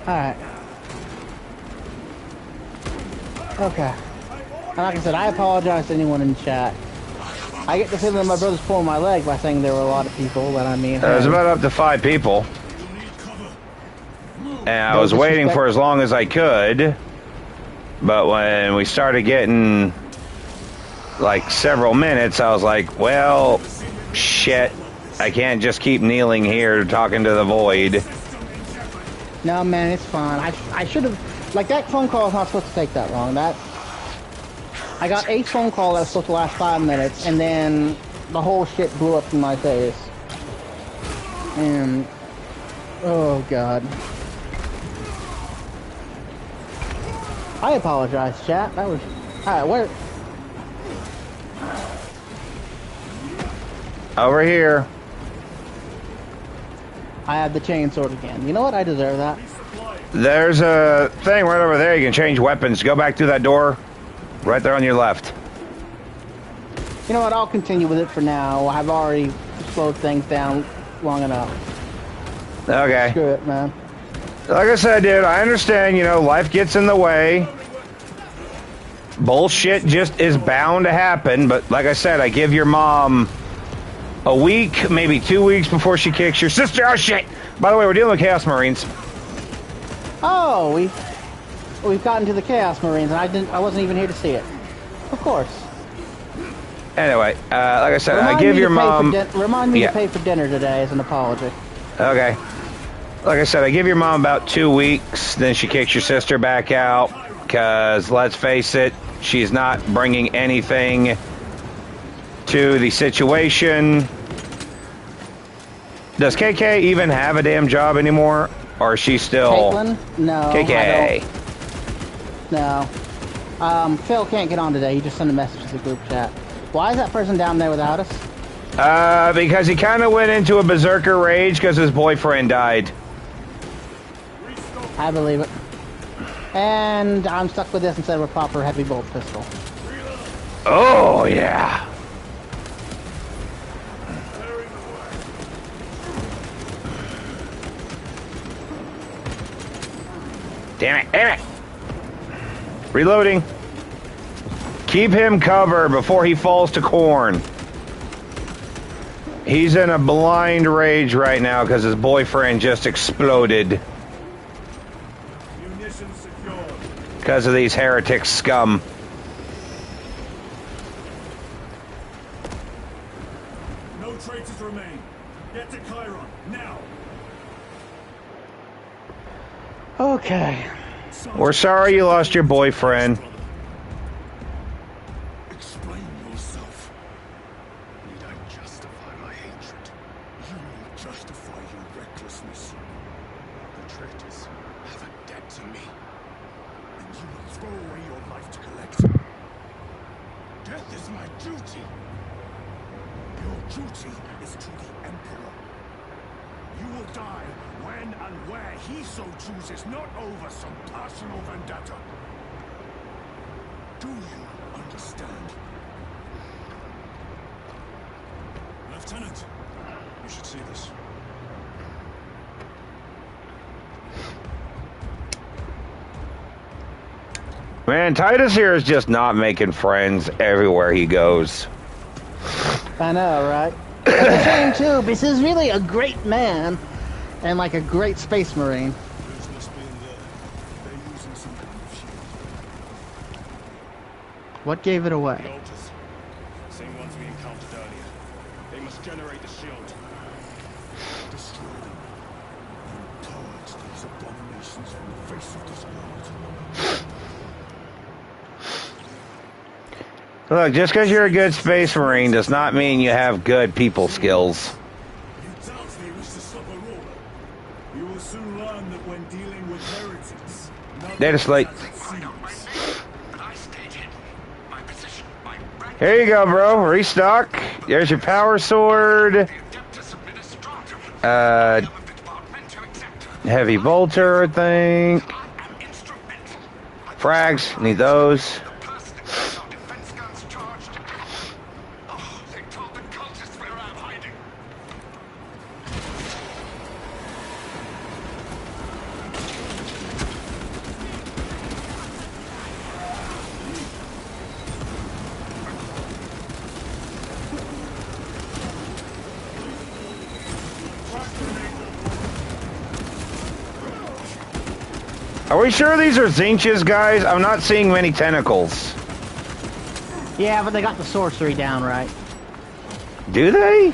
Alright. Okay. And like I said, I apologize to anyone in chat. I get the feeling that my brother's pulling my leg by saying there were a lot of people that I mean. There's about up to 5 people. And I was waiting for as long as I could. But when we started getting like several minutes, I was like, well, shit. I can't just keep kneeling here talking to the void. No, man, it's fine. I should have... Like, that phone call is not supposed to take that long. I got a phone call that was supposed to last 5 minutes, and then the whole shit blew up in my face. And oh god. I apologize, chat. That was alright. Where? Over here. I have the chainsaw again. You know what? I deserve that. There's a thing right over there. You can change weapons. Go back through that door. Right there on your left. You know what? I'll continue with it for now. I've already slowed things down long enough. Okay. Screw it, man. Like I said, dude, I understand, you know, life gets in the way. Bullshit just is bound to happen. But like I said, I give your mom a week, maybe 2 weeks before she kicks your sister. Oh, shit. By the way, we're dealing with Chaos Marines. Oh, we've gotten to the Chaos Marines, and I wasn't even here to see it. Of course. Anyway, like I said, I give your mom... Remind me to pay for dinner today as an apology. Okay. Like I said, I give your mom about 2 weeks, then she kicks your sister back out, because let's face it, she's not bringing anything to the situation. Does KK even have a damn job anymore? Or is she still... Caitlin? No. KK. No. Phil can't get on today. He just sent a message to the group chat. Why is that person down there without us? Because he kind of went into a berserker rage because his boyfriend died. I believe it. And I'm stuck with this instead of a proper heavy bolt pistol. Oh, yeah. Damn it, damn it. Reloading. Keep him covered before he falls to corn. He's in a blind rage right now because his boyfriend just exploded. Because of these heretic scum. No traitors remain. Get to Chiron, now. Okay. We're sorry you lost your boyfriend. Explain yourself. Need I justify my hatred? You will justify your recklessness. The traitors have a debt to me. And you will throw away your life to collect it. Death is my duty. Your duty is to the Emperor. You will die when and where he so chooses, not over some personal vendetta. Do you understand? Lieutenant, you should see this. Man, Titus here is just not making friends everywhere he goes. I know, right? It's a shame too, because he's really a great man. And like a great space marine. What gave it away? The altars. Same ones we encountered earlier. They must generate the shield. Destroy them. And purge these abominations from the face of this world. Look, just because you're a good space marine does not mean you have good people skills. You doubt they wish to stop a war. You will soon learn that when dealing with heretics, Data slate. Here you go, bro. Restock. There's your power sword. Heavy bolter, I think. Frags. Need those. Are we sure these are Zinches, guys? I'm not seeing many tentacles. Yeah, but they got the sorcery down right. Do they?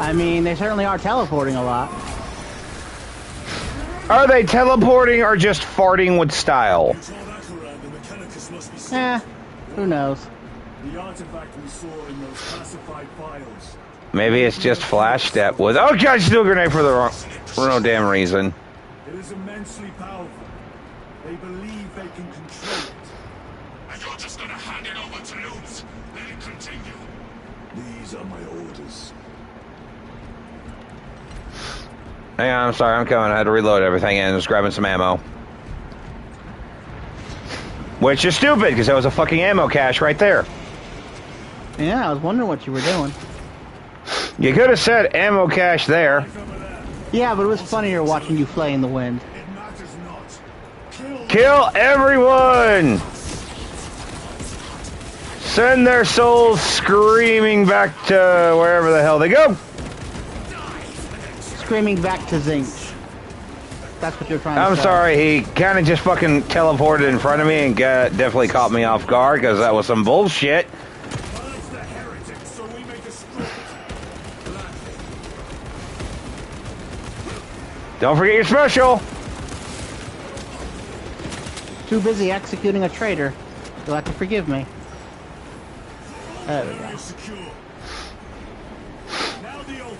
I mean, they certainly are teleporting a lot. Are they teleporting or just farting with style? Eh, who knows? The artifact we saw in those classified files. Maybe it's just flashed that with. Oh god, steel grenade for the wrong, for no damn reason. It is immensely powerful. They believe they can control it. And you're just gonna hand it over to Lutz. Let it continue. These are my orders. Hang on, I'm sorry, I'm coming. I had to reload everything and just grabbing some ammo. Which is stupid, because there was a fucking ammo cache right there. Yeah, I was wondering what you were doing. You could have said ammo cache there. Yeah, but it was funnier watching you flay in the wind. It matters not. Kill everyone! Send their souls screaming back to wherever the hell they go. Screaming back to Zinch. That's what you're trying to I'm say. sorry, he kind of just fucking teleported in front of me and definitely caught me off guard because that was some bullshit. Purge the heretics so we may destroy it. Don't forget your special. Too busy executing a traitor. You'll have to forgive me. There we go. Area secure. Now the altar.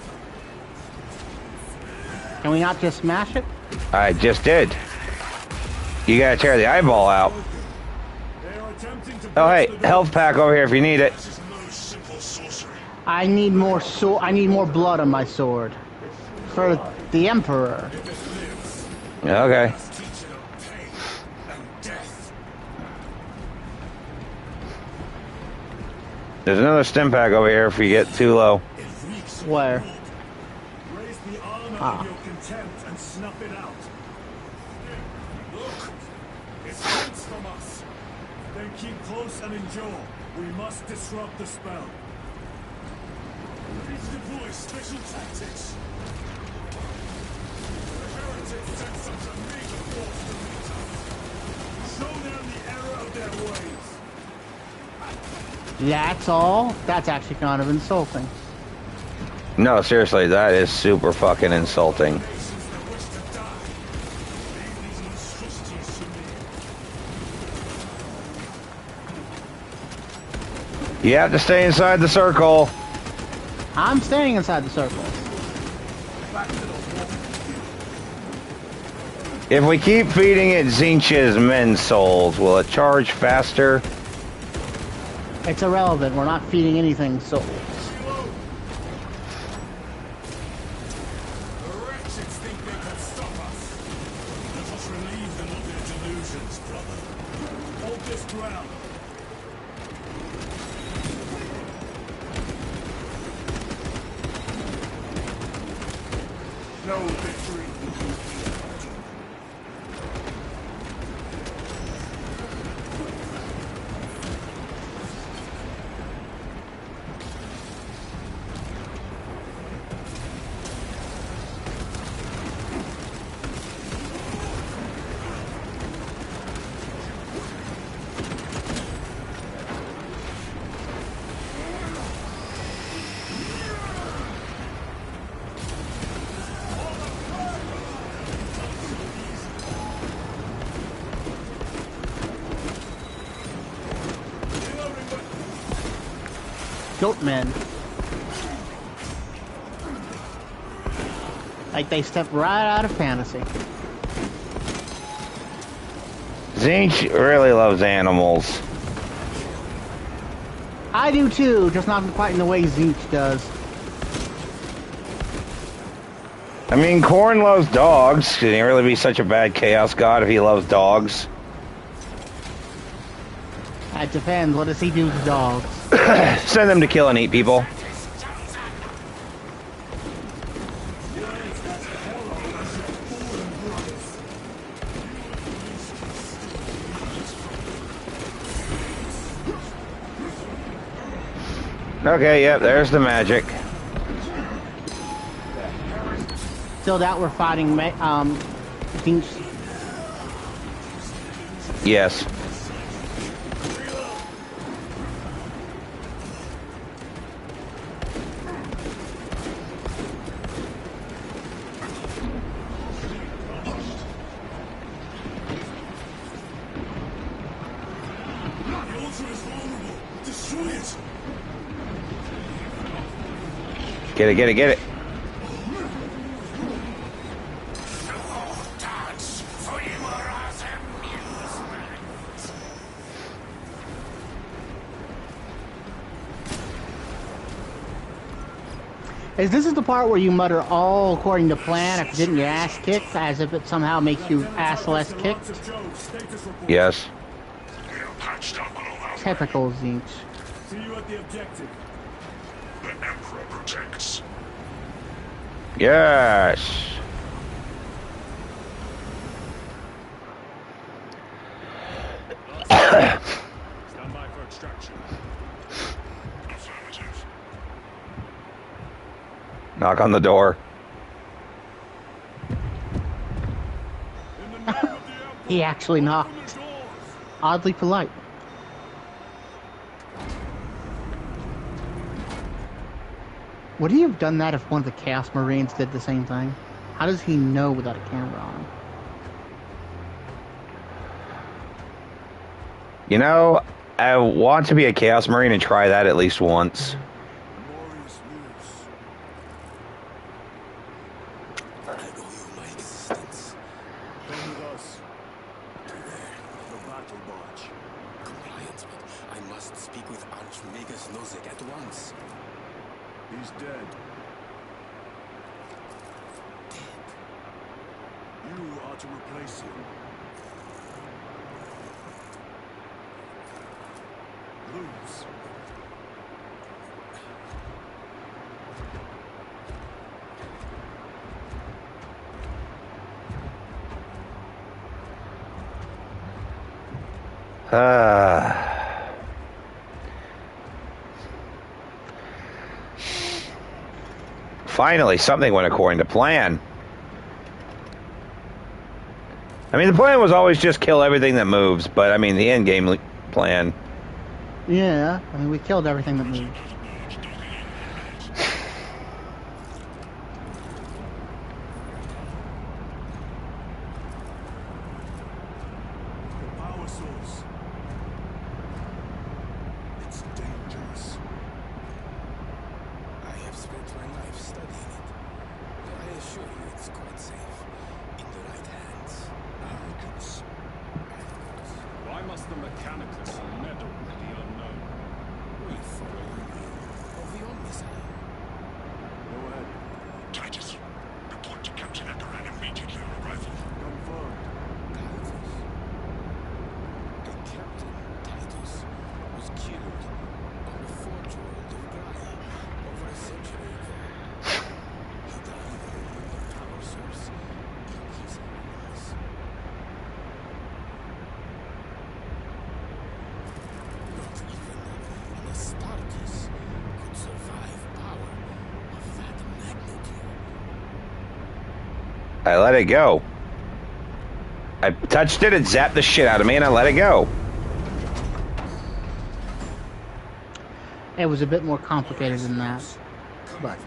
Can we not just smash it? I just did. You gotta tear the eyeball out. They are attempting to Oh hey, breach the door. health pack over here if you need it. This is no simple sorcery. I need more I need more blood on my sword. For the Emperor. Okay. Teach it of pain and death. There's another stim pack over here if you get too low. It reeks of Where? blood. Raise the armor Ah. of your contempt and snuff it out. Look, it flints from us. Then keep close and endure. We must disrupt the spell. Please deploy special tactics. The heretics sent such a major force to meet us. Show them the error of their ways. That's all? That's actually kind of insulting. No, seriously, that is super fucking insulting. Nations that wish to die. Leave these monstrosities to me. You have to stay inside the circle. I'm staying inside the circle. If we keep feeding it Zinch's men's souls, will it charge faster? It's irrelevant. We're not feeding anything souls. The wretches think they can stop us. Let us relieve them of their delusions, brother. Hold this ground. No victory. Goatmen. Like they stepped right out of fantasy. Zinch really loves animals. I do too, just not quite in the way Zinch does. I mean, Korn loves dogs. Can he really be such a bad chaos god if he loves dogs? It depends. What does he do to dogs? Send them to kill and eat people. Okay, yep, there's the magic. Still that we're fighting Zinch. Yes. The altar is vulnerable. Destroy it. Get it, get it, get it. This is the part where you mutter all according to plan after getting your ass kicked, as if it somehow makes you ass less kicked. Yes. Typical Zinch. See you at the objective. The Emperor protects. Yes. Stand by for extraction. Affirmative. Knock on the door. In the name of the Emperor, He actually knocked. open the doors. Oddly polite. Would he have done that if one of the Chaos Marines did the same thing? How does he know without a camera on him? You know, I want to be a Chaos Marine and try that at least once. Glorious news. I owe you my existence. Come with us. To where? The battle barge. Compliance, but I must speak with Archmagus Nozick at once. He's dead. You are to replace him. Lose. Finally, something went according to plan. I mean, the plan was always just kill everything that moves, but I mean, the end game plan. Yeah, I mean, we killed everything that moved. The power source. It's dangerous. I have spent my life studying it. But I assure you it's quite safe. In the right hands. Arrogance. Why must the mechanicus meddle with the unknown? We follow you of the Omnisci. Go ahead. Titus, report to Captain Ekeran immediately on arrival. Confirmed. Titus. A Captain Titus was killed on the forge world of Gaia over a century ago. He delivered the power source in his hands. Not even an Astartes could survive power of that magnitude. I let it go. I touched it, it zapped the shit out of me, and I let it go. It was a bit more complicated than that. But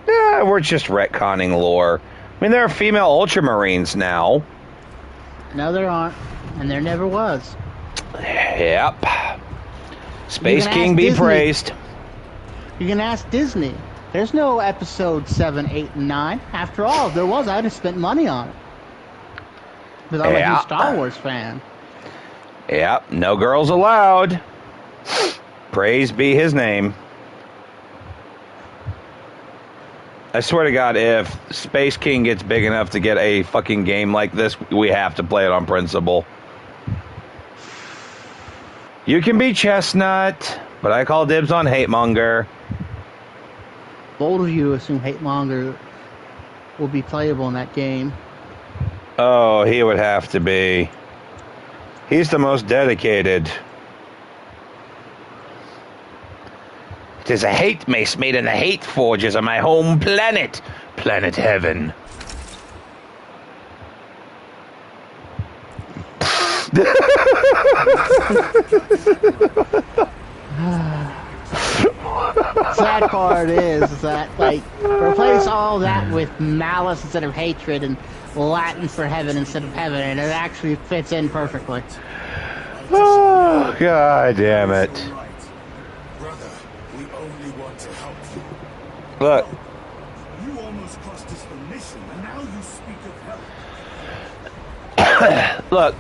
Yeah, we're just retconning lore. I mean, there are female Ultramarines now. no, there aren't. And there never was. Yep. Space You can King ask be Disney. praised. You can ask Disney. There's no episode 7, 8, and 9. After all, if there was, I'd have spent money on it. But I'm a Yeah. huge Star Wars fan. Yep, no girls allowed. Praise be his name. I swear to God, if Space King gets big enough to get a fucking game like this, we have to play it on principle. You can be Chestnut, but I call dibs on Hate Monger. Bold of you to assume Hate Monger will be playable in that game. Oh, he would have to be. He's the most dedicated. It is a hate mace made in the hate forges of my home planet, Planet Heaven. Sad part is that, like, replace all that with malice instead of hatred and Latin for heaven instead of heaven, and it actually fits in perfectly. Oh, God damn it. Brother, we only want to help once cost us the mission, and now you speak of help. Look,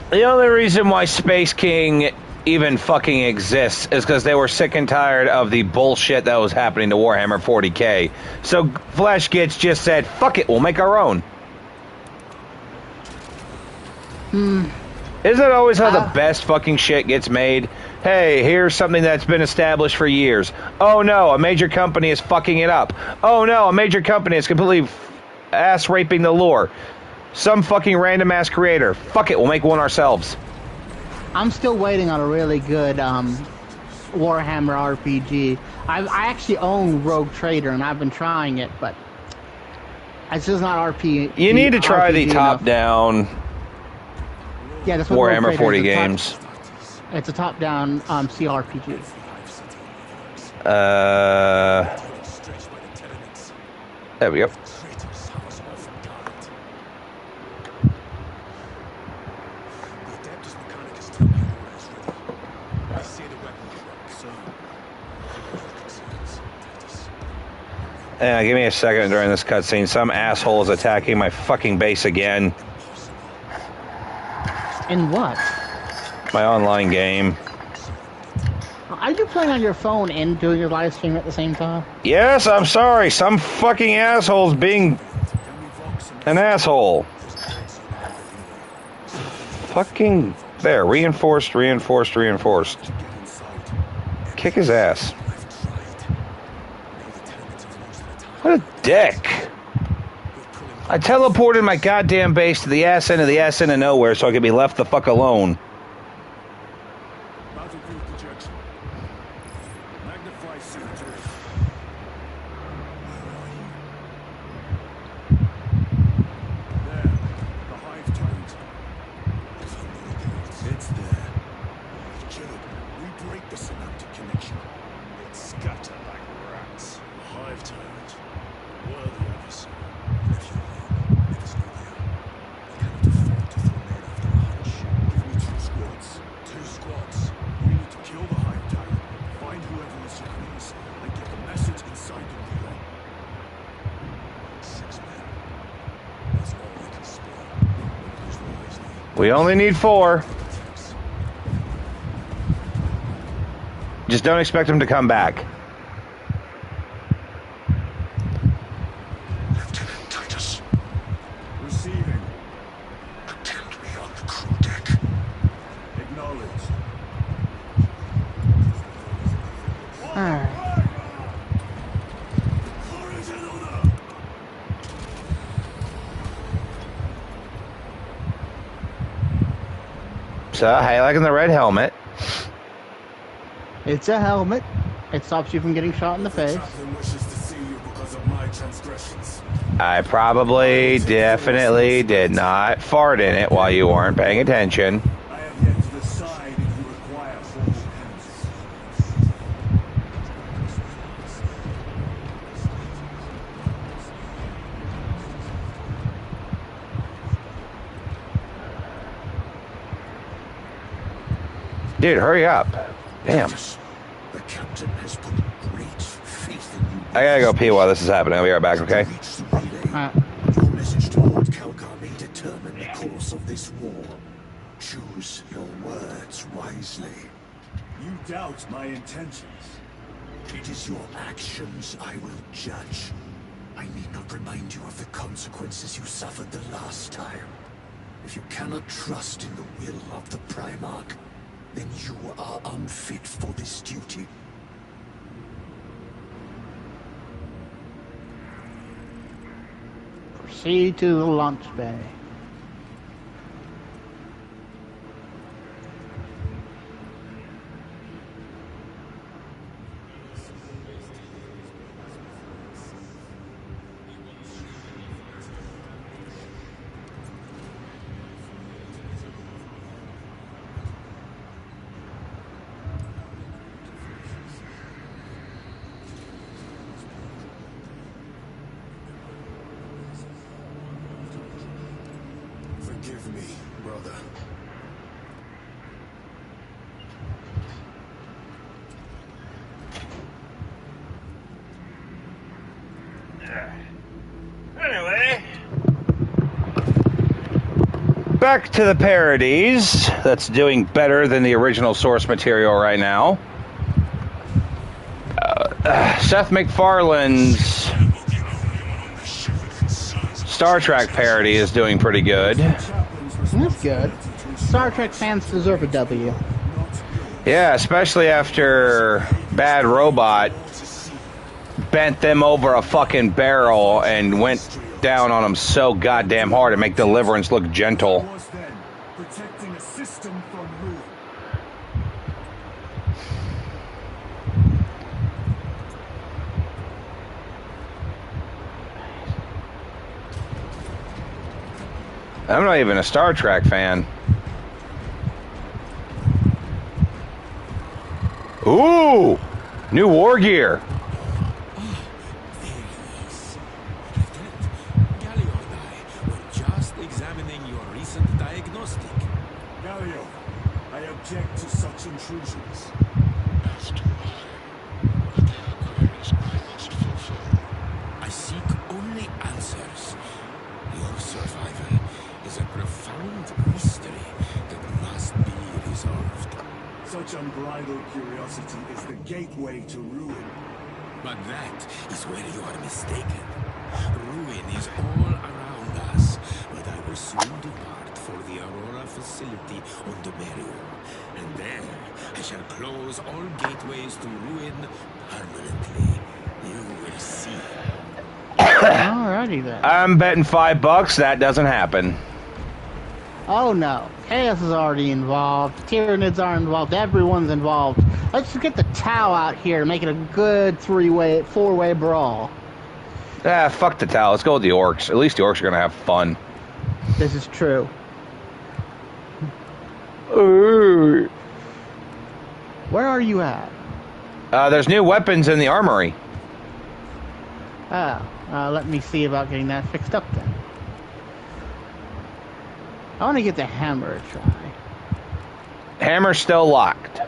the only reason why Space King even fucking exists is because they were sick and tired of the bullshit that was happening to Warhammer 40k. So Flesh Gets just said, fuck it, we'll make our own. Isn't it always how the best fucking shit gets made? Hey, here's something that's been established for years. Oh no, a major company is fucking it up. Oh no, a major company is completely ass-raping the lore. Some fucking random-ass creator. Fuck it, we'll make one ourselves. I'm still waiting on a really good Warhammer RPG. I actually own Rogue Trader, and I've been trying it, but it's just not RPG. You need to try RPG the top-down Warhammer 40 games. It's a top-down CRPG. There we go. Give me a second during this cutscene. Some asshole is attacking my fucking base again. In what? My online game. Are you playing on your phone and doing your live stream at the same time? Yes, I'm sorry. Some fucking asshole's being an asshole. Fucking there. Reinforced, reinforced, reinforced. Kick his ass. What a dick. I teleported my goddamn base to the ass end of nowhere so I could be left the fuck alone. Battlefield projection. Magnify sector. There, the hive tyrant. It's there. Jacob, we break the synaptic connection. It's scattered like rats. Hive tyrant. Worthy adversary. If you're there, let us know there. We cannot afford to throw men after a hunch. Give me 2 squads. 2 squads. We need to kill the hive tyrant, find whoever is Japanese, and get the message inside the relay. 6 men. That's all we can spare. There's always need. We only need 4. Just don't expect them to come back. Lieutenant Titus, Receiving. attend me on the crew deck. Acknowledge. Alright. Courage and honor. So, how you liking the red helmet? It's a helmet. It stops you from getting shot in the face. Chaplain wishes to see you because of my transgressions. I probably, definitely did not fart in it while you weren't paying attention. I have yet to decide if you require formal penance. Dude, hurry up. Damn. The captain has put great faith in you. I gotta go pee while this is happening. I'll be right back, okay? Reach the relay. Alright. Your message to Lord Calgar may determine the course of this war. Choose your words wisely. You doubt my intentions. It is your actions I will judge. I need not remind you of the consequences you suffered the last time. If you cannot trust in the will of the Primarch, then you are unfit for this duty. Proceed to the launch bay. Forgive me, brother. Anyway. Back to the parodies. That's doing better than the original source material right now. Seth MacFarlane's Star Trek parody is doing pretty good. That's good. Star Trek fans deserve a W. Yeah, especially after Bad Robot bent them over a fucking barrel and went down on them so goddamn hard to make Deliverance look gentle. Protecting a system from ruin. I'm not even a Star Trek fan. Ooh! New war gear. Object to such intrusions. As do I. But the inquiries I must fulfill. I seek only answers. Your survival is a profound mystery that must be resolved. Such unbridled curiosity is the gateway to ruin. But that is where you are mistaken. Ruin is all around us, but I will soon depart for the Aurora facility on the Imperium. And then I shall close all gateways to ruin permanently. You will see. Alrighty then. I'm betting $5 that doesn't happen. Oh no. Chaos is already involved. Tyranids are involved. Everyone's involved. Let's just get the Tau out here and make it a good four-way brawl. Ah, fuck the Tau. Let's go with the Orcs. At least the Orcs are gonna have fun. This is true. Where are you at? There's new weapons in the armory. Let me see about getting that fixed up then. I want to get the hammer a try. Hammer's still locked.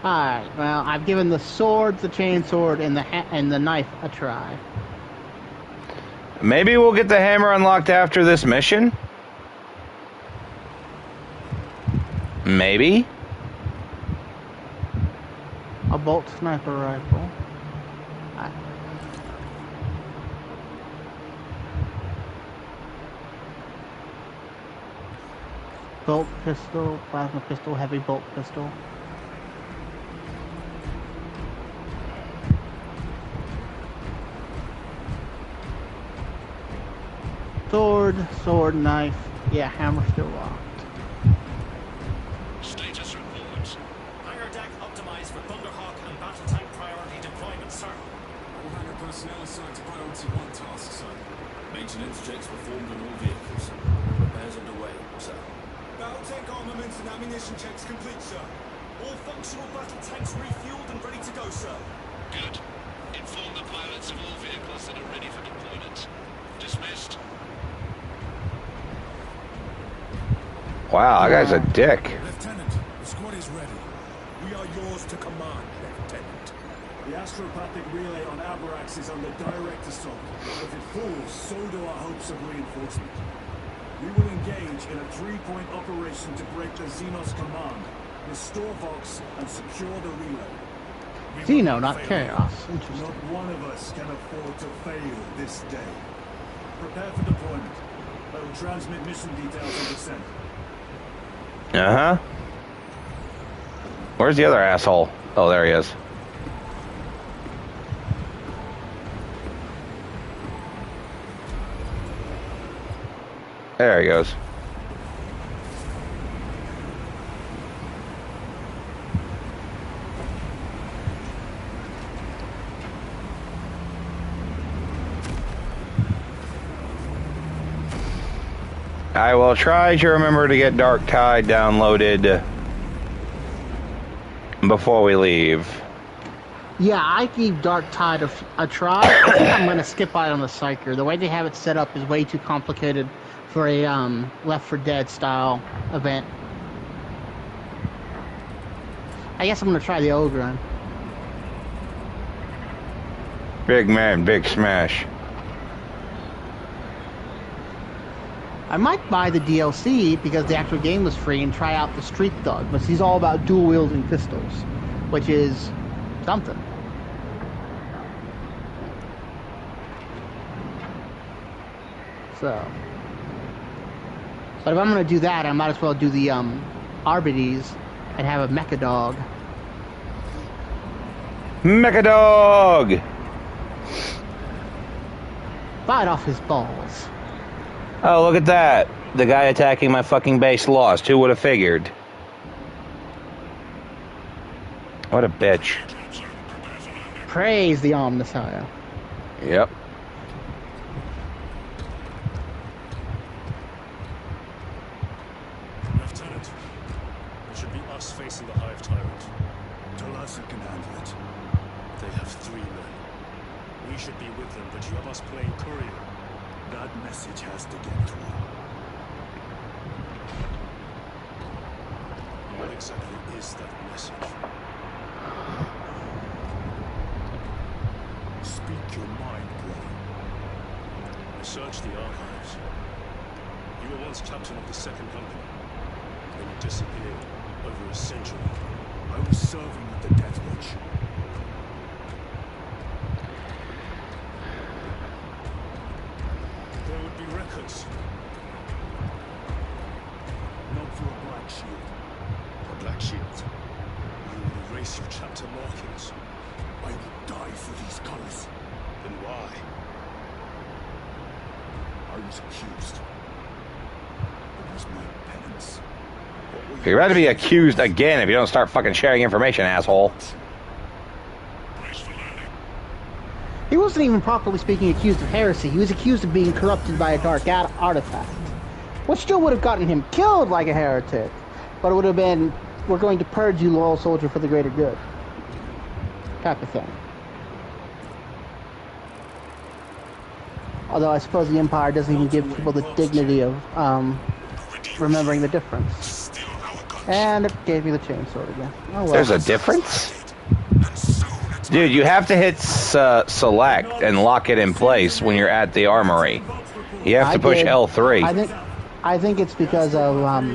Alright, well, I've given the sword, the chainsword, and the knife a try. Maybe we'll get the hammer unlocked after this mission? Maybe? A bolt sniper rifle. Alright. Bolt pistol, plasma pistol, heavy bolt pistol. Sword, knife. Yeah, hammer still locked. Status reports. Hangar deck optimized for Thunderhawk and battle tank priority deployment, sir. All hangar personnel assigned to priority 1 task, sir. Maintenance checks performed on all vehicles. Repairs underway, sir. Battle tank armaments and ammunition checks complete, sir. All functional battle tanks refueled and ready to go, sir. Good. Inform the pilots of all vehicles that are ready for deployment. Dismissed. Wow, that guy's a dick. Lieutenant, the squad is ready. We are yours to command, Lieutenant. The astropathic relay on Abrax is under direct assault. If it falls, so do our hopes of reinforcement. We will engage in a 3-point operation to break the Xenos command, restore Vox, and secure the relay. We Xeno, will not fail. Chaos. Interesting. Not one of us can afford to fail this day. Prepare for deployment. I will transmit mission details on descent. Uh-huh. Where's the other asshole? Oh, there he is. There he goes. I will try to remember to get Dark Tide downloaded before we leave. Yeah, I gave Dark Tide a try. I think I'm going to skip out on the Psyker. The way they have it set up is way too complicated for a Left 4 Dead style event. I guess I'm going to try the old run. Big man, big smash. I might buy the DLC because the actual game was free and try out the Street Dog, but he's all about dual wielding pistols, which is something. So, but if I'm gonna do that, I might as well do the Arbides and have a Mecha Dog. Mecha Dog! Bite off his balls. Oh, look at that. The guy attacking my fucking base lost. Who would have figured? What a bitch. Praise the Omnissiah. Yep. Lieutenant, it should be us facing the Hive Tyrant. Talasa can handle it. They have 3 men. We should be with them, but you have us playing courier. That message has to get through. What exactly is that message? Speak your mind, brother. I searched the archives. You were once captain of the 2nd Company. Then you disappeared over a century ago. I was serving with the Death Watch. There would be records. Not for a Black Shield. A Black Shield. You will erase your chapter markings. I would die for these colors. Then why? I was accused. It was my penance. You're about to be accused again if you don't start fucking sharing information, asshole. He wasn't even properly speaking accused of heresy. He was accused of being corrupted by a dark artifact, which still would have gotten him killed like a heretic, but it would have been, we're going to purge you, loyal soldier, for the greater good type of thing. Although I suppose the Empire doesn't even give people the dignity of remembering the difference. And it gave me the chainsaw again. Oh well. There's a difference? Dude, you have to hit select and lock it in place when you're at the armory. You have to push L3. I think it's because of I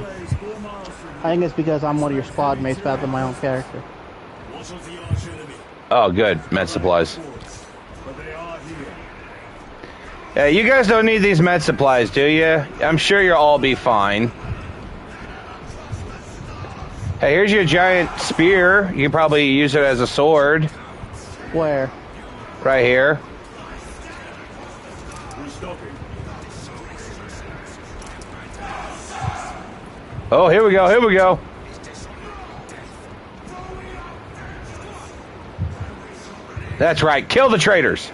think it's because I'm one of your squad mates rather than my own character. Oh, good. Med supplies. Yeah, you guys don't need these med supplies, do you? I'm sure you'll all be fine. Hey, here's your giant spear. You can probably use it as a sword. Where? Right here. Oh, here we go, here we go. That's right, kill the traitors.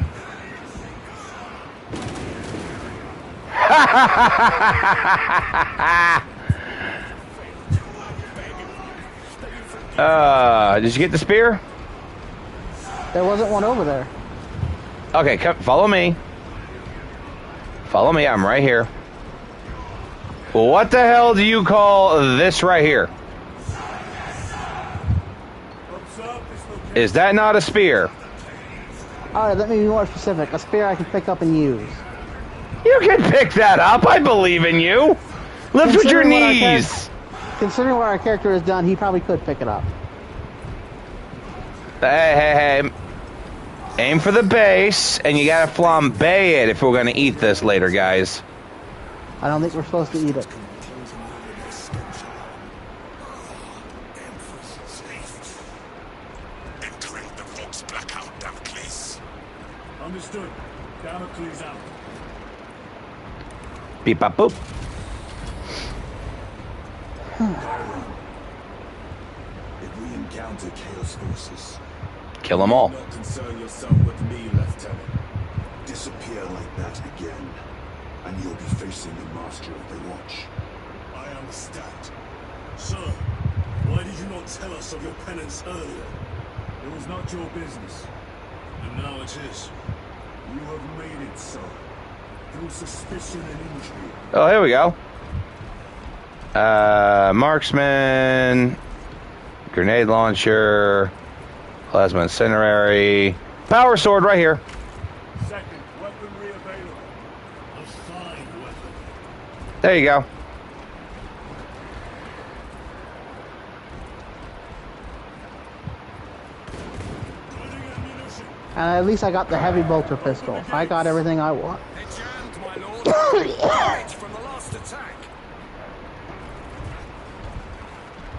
Did you get the spear? There wasn't one over there. Okay, come, follow me. Follow me, I'm right here. Well, what the hell do you call this right here? Is that not a spear? Alright, let me be more specific. A spear I can pick up and use. You can pick that up, I believe in you. Lift with your knees. Considering what our character has done, he probably could pick it up. Hey. Aim for the base, and you gotta flambe it if we're gonna eat this later, guys. I don't think we're supposed to eat it. Understood. Damocles out. Beep bop boop. If we encounter Chaos forces, Kill them all. do not concern yourself with me, Lieutenant. Disappear like that again, and you'll be facing the Master of the Watch. I understand. Sir, why did you not tell us of your penance earlier? It was not your business. And now it is. You have made it so. Through suspicion and injury. Oh, here we go. Marksman, grenade launcher, plasma incendiary, power sword right here. There you go. At least I got the heavy bolter pistol. I got everything I want. They're jammed, my lord. Damage from the last attack.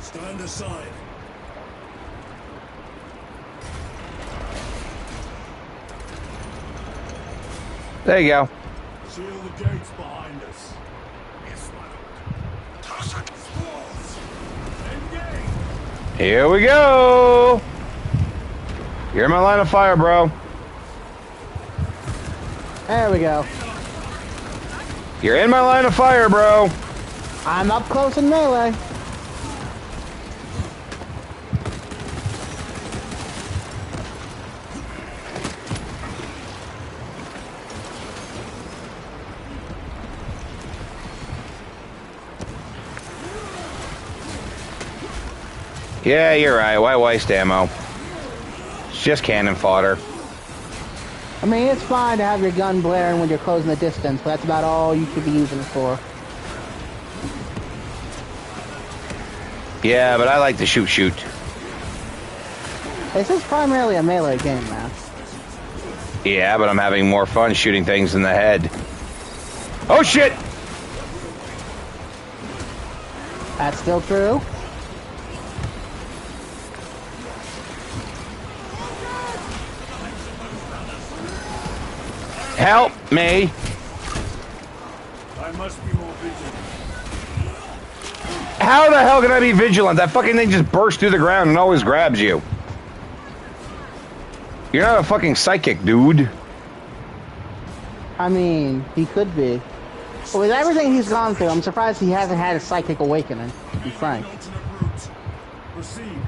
Stand aside. There you go. Seal the gates behind us. Yes, my lord. Toss it. Squaws. Engage! Here we go. You're in my line of fire, bro. There we go. You're in my line of fire, bro. I'm up close in melee. Yeah, you're right. Why waste ammo? It's just cannon fodder. I mean, it's fine to have your gun blaring when you're closing the distance, but that's about all you should be using it for. Yeah, but I like to shoot. This is primarily a melee game, man. Yeah, but I'm having more fun shooting things in the head. Oh, shit! That's still true. Help me! I must be more vigilant. How the hell can I be vigilant? That fucking thing just bursts through the ground and always grabs you. You're not a fucking psychic, dude. I mean, he could be. But with everything he's gone through, I'm surprised he hasn't had a psychic awakening, to be frank. Alternate route. Proceed.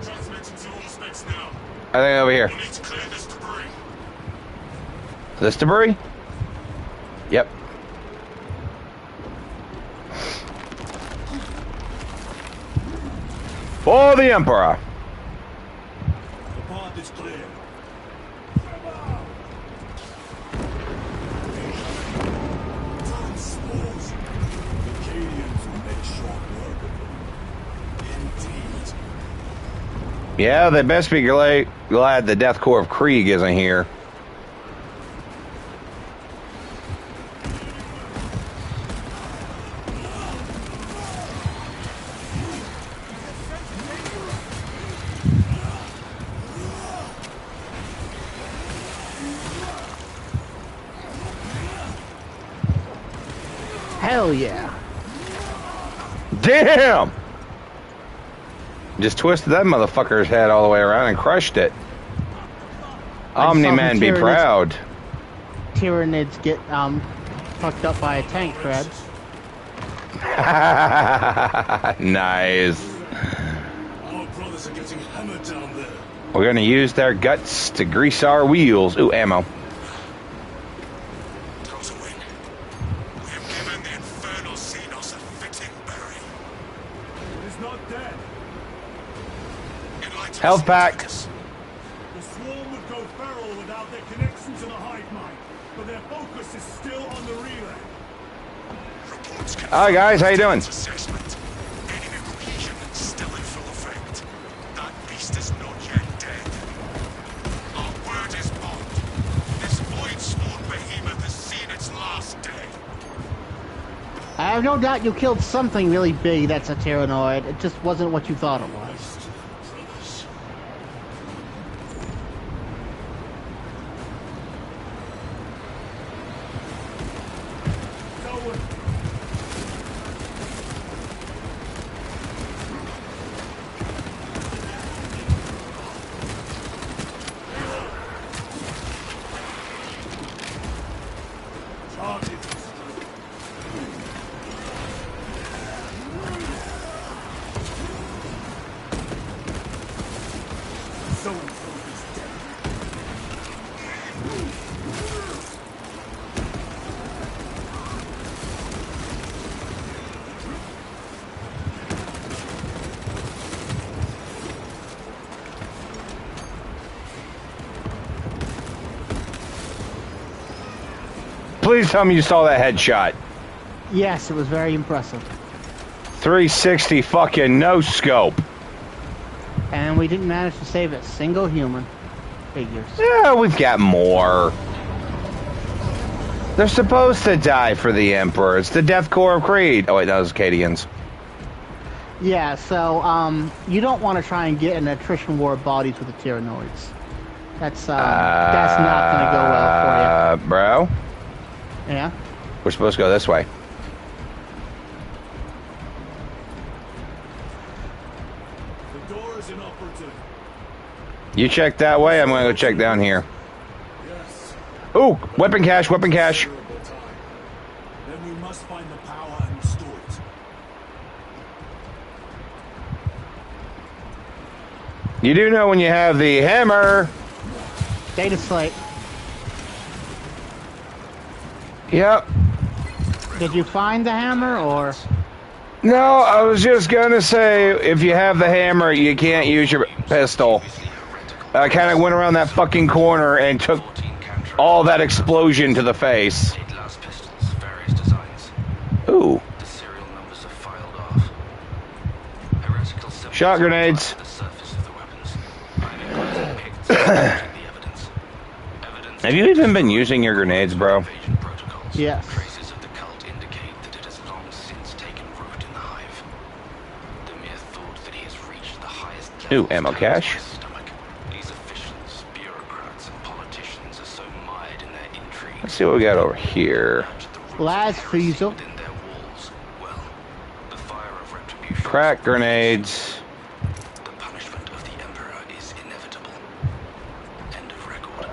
Transmitting to all specs now. I think over here. We need to clear this debris. This debris? Yep. For the Emperor. The path is clear. Turn spores. The Acadians will make short work of them. Indeed. Yeah, they best be glad the Death Corps of Krieg isn't here. Hell yeah. Damn! Just twisted that motherfucker's head all the way around and crushed it. Omni-Man be proud. Tyranids get, fucked up by a tank, Fred. Nice. Our brothers are getting hammered down there. We're gonna use their guts to grease our wheels. Ooh, ammo. Throws a wing. We have given the infernal Xenos a fitting bury. It is not dead. Enlighten Health us, pack. Titus. The swarm would go feral without their connection to the hive mind, but their focus is still on the relay. Reports Hi guys, how you doing? assessment. Enemy cohesion still in full effect. That beast is not yet dead. Our word is bond. This void-sworn behemoth has seen its last day. I have no doubt you killed something really big that's a Tyranoid. It just wasn't what you thought it was. Selwyn, target destroyed. So-and-so is dead. Please tell me you saw that headshot. Yes, it was very impressive. 360 fucking no scope. And we didn't manage to save a single human. Figures. Yeah, we've got more. They're supposed to die for the Emperor. It's the Death Corps of Creed. Oh wait, that was Acadians. Yeah, so you don't want to try and get an attrition war of bodies with the Tyrannoids. That's not going to go well for you. Bro? Yeah? We're supposed to go this way. The door is inoperative. You check that way, I'm going to go check down here. Yes. Ooh, weapon cache, weapon cache. Terrible time. Then we must find the power and restore it. You do know when you have the hammer. Data slate. Yep. Did you find the hammer, or...? No, I was just going to say, if you have the hammer, you can't use your pistol. I kind of went around that fucking corner and took all that explosion to the face. Ooh. Shot grenades. Have you even been using your grenades, bro? Yes. Ooh, ammo cache. Let's see what we got over here. Las Friesel. Crack grenades. The punishment of the Emperor is inevitable. End of record.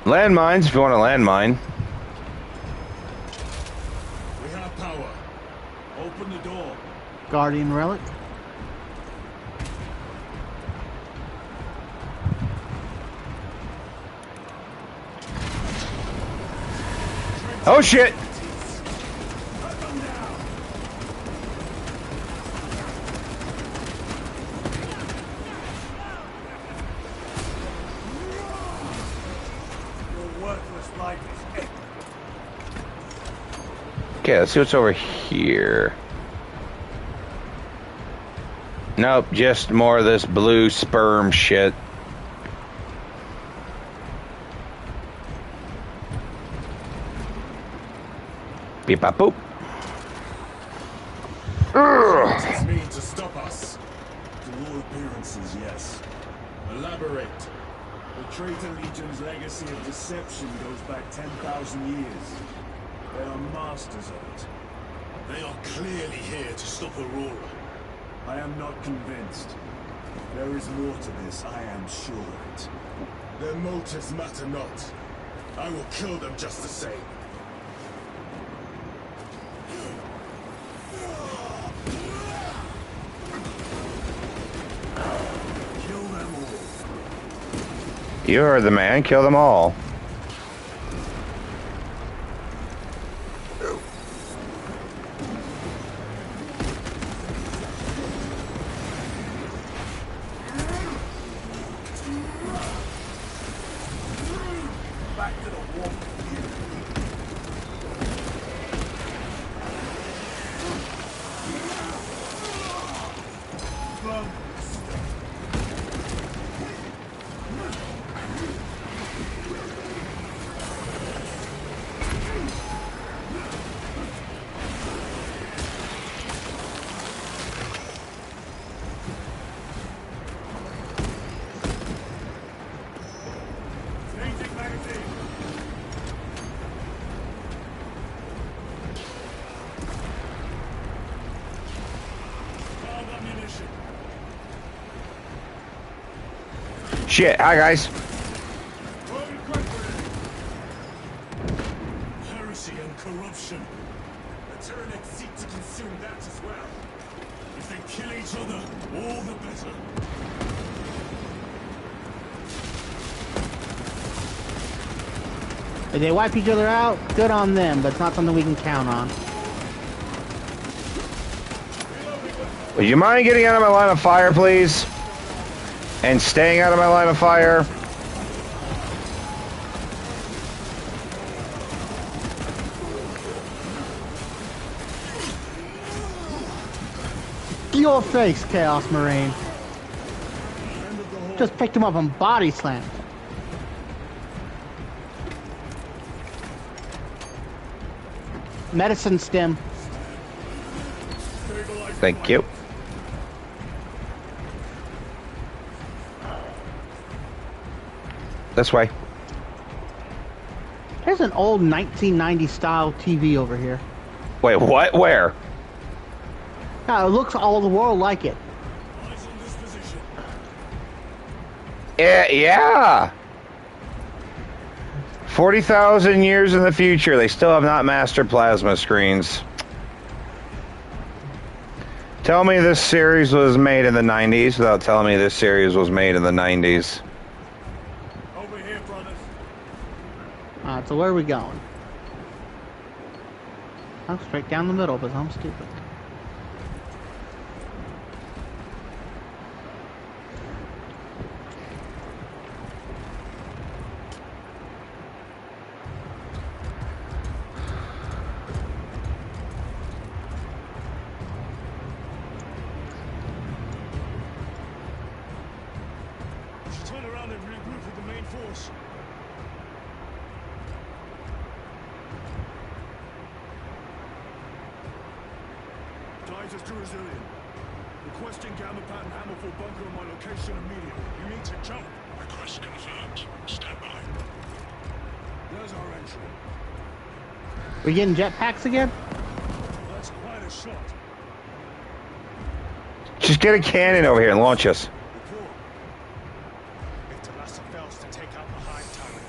Landmines, if you want a landmine. We have power. Open the door. Guardian Relic. Oh shit! Your worthless life is empty. Okay, let's see what's over here. Nope, just more of this blue sperm shit. Beep bop boop. What does it mean to stop us? To all appearances, yes. Elaborate. The Traitor Legion's legacy of deception goes back 10,000 years. They are masters of it. They are clearly here to stop Aurora. I am not convinced. There is more to this, I am sure of it. Their motives matter not. I will kill them just the same. Kill them all. You are the man, kill them all. Back to the war. Changing magazine. Five ammunition. Shit, hi guys. Heresy and corruption. The Tyranids seek to consume that as well. If they kill each other, all the better. If they wipe each other out, good on them, but it's not something we can count on. Would you mind getting out of my line of fire, please? And staying out of my line of fire? your face, Chaos Marine. Just picked him up and body slammed. Medicine stem. Thank you. This way. There's an old 1990 style TV over here. Wait, what? Where? It looks all the world like it. Yeah. 40,000 years in the future, they still have not mastered plasma screens. Tell me this series was made in the 90s without telling me this series was made in the 90s. Over here, brothers. Alright, so where are we going? I'm straight down the middle, because I'm stupid. Turn around and regroup with the main force. Titus to Resilient. Requesting gamma pattern Hammerfall bunker on my location immediately. You need to jump. Request confirmed. Stand by. There's our entry. We getting jetpacks again? That's quite a shot. Just get a cannon over here and launch us. Report. If Talassa fails to take out the hive tower,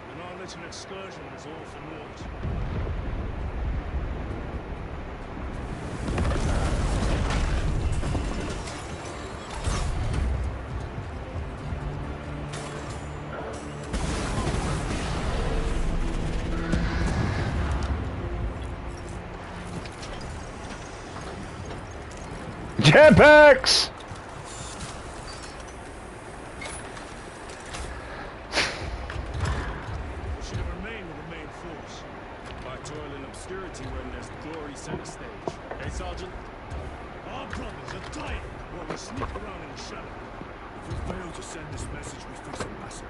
then our little excursion is all for naught. Jetpacks! Should have remained with the main force. Why toil in obscurity when there's glory center stage? Hey, Sergeant? Our brothers are dying while we sneak around in the shadow. If we fail to send this message, we face a massacre.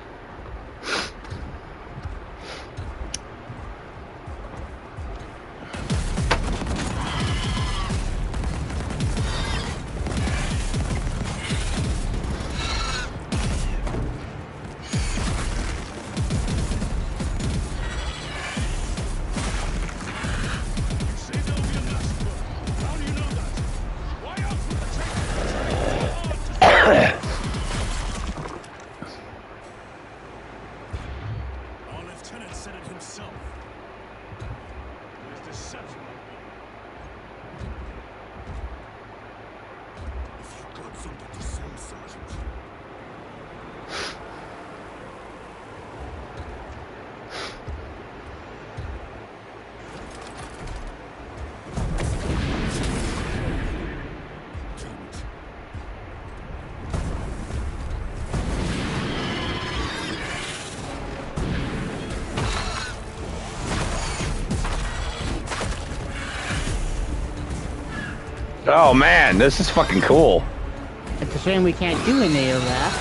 Our lieutenant said it himself. There's deception. If you've got something to say, Sergeant. Oh man, this is fucking cool. It's a shame we can't do any of that.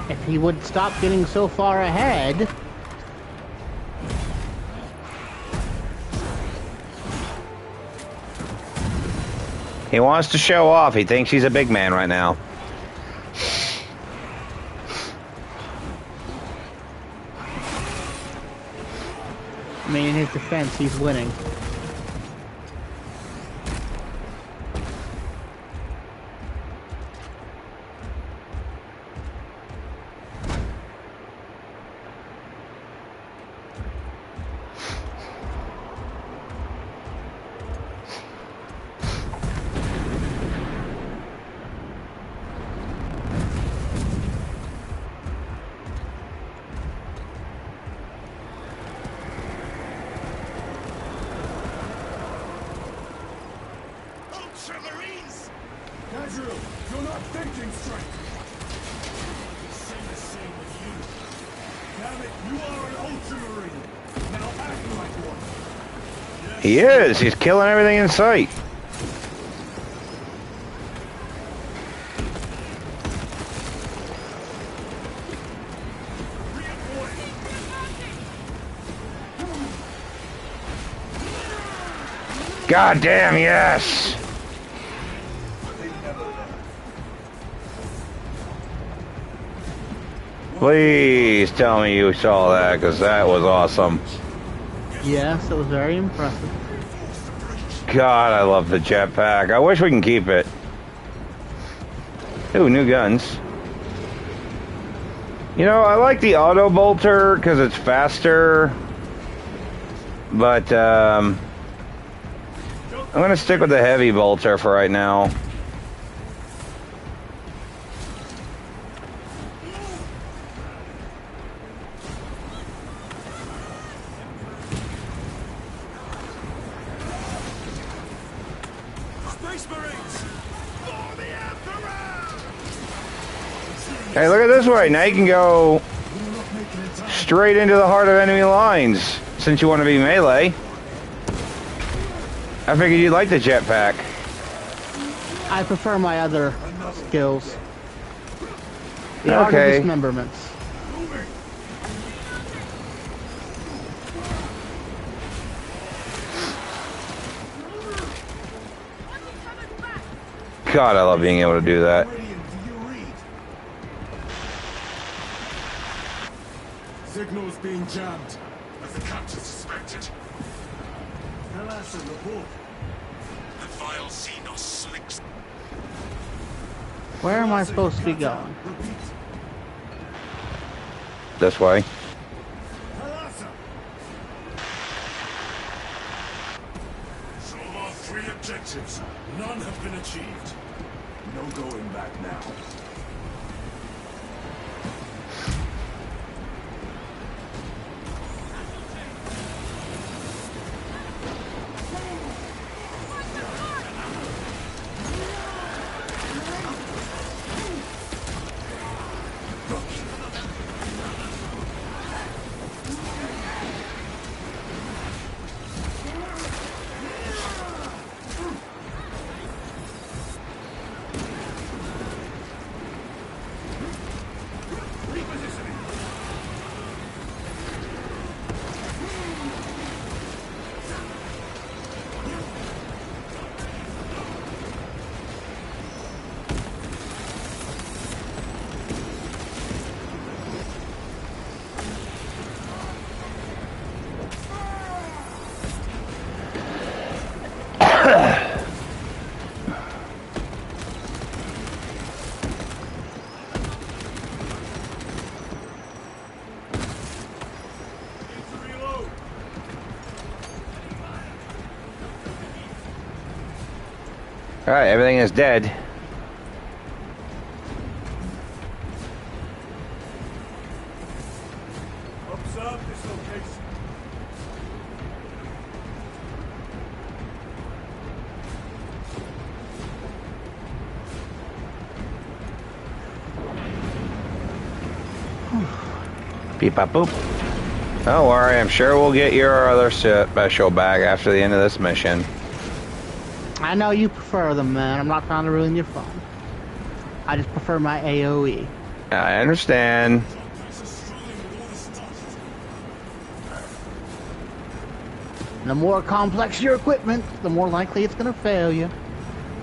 If he would stop getting so far ahead. He wants to show off. He thinks he's a big man right now. I mean, in his defense, he's winning. Gabriel, you're not thinking straight. Say the same with you. Damn it, you are an ultramarine. Now act like one. Yes, He is. He's killing everything in sight. God damn, yes. Please tell me you saw that, because that was awesome. Yes, it was very impressive. God, I love the jetpack. I wish we can keep it. Ooh, new guns. You know, I like the auto bolter because it's faster. But, I'm going to stick with the heavy bolter for right now. Hey, look at this way. Now you can go straight into the heart of enemy lines, since you want to be melee. I figured you'd like the jetpack. I prefer my other skills. The art of dismemberments. God, I love being able to do that. Signals being jammed, as the captain suspected. Alas, in the book. The vile Xenos slicks. Where am I supposed to be going? This way. So our 3 objectives, none have been achieved. No going back now. Alright, everything is dead. Observe this location. Beep bop boop. Don't worry, I'm sure we'll get your other special back after the end of this mission. I know you prefer them, man. I'm not trying to ruin your fun. I just prefer my AoE. I understand. The more complex your equipment, the more likely it's gonna fail you.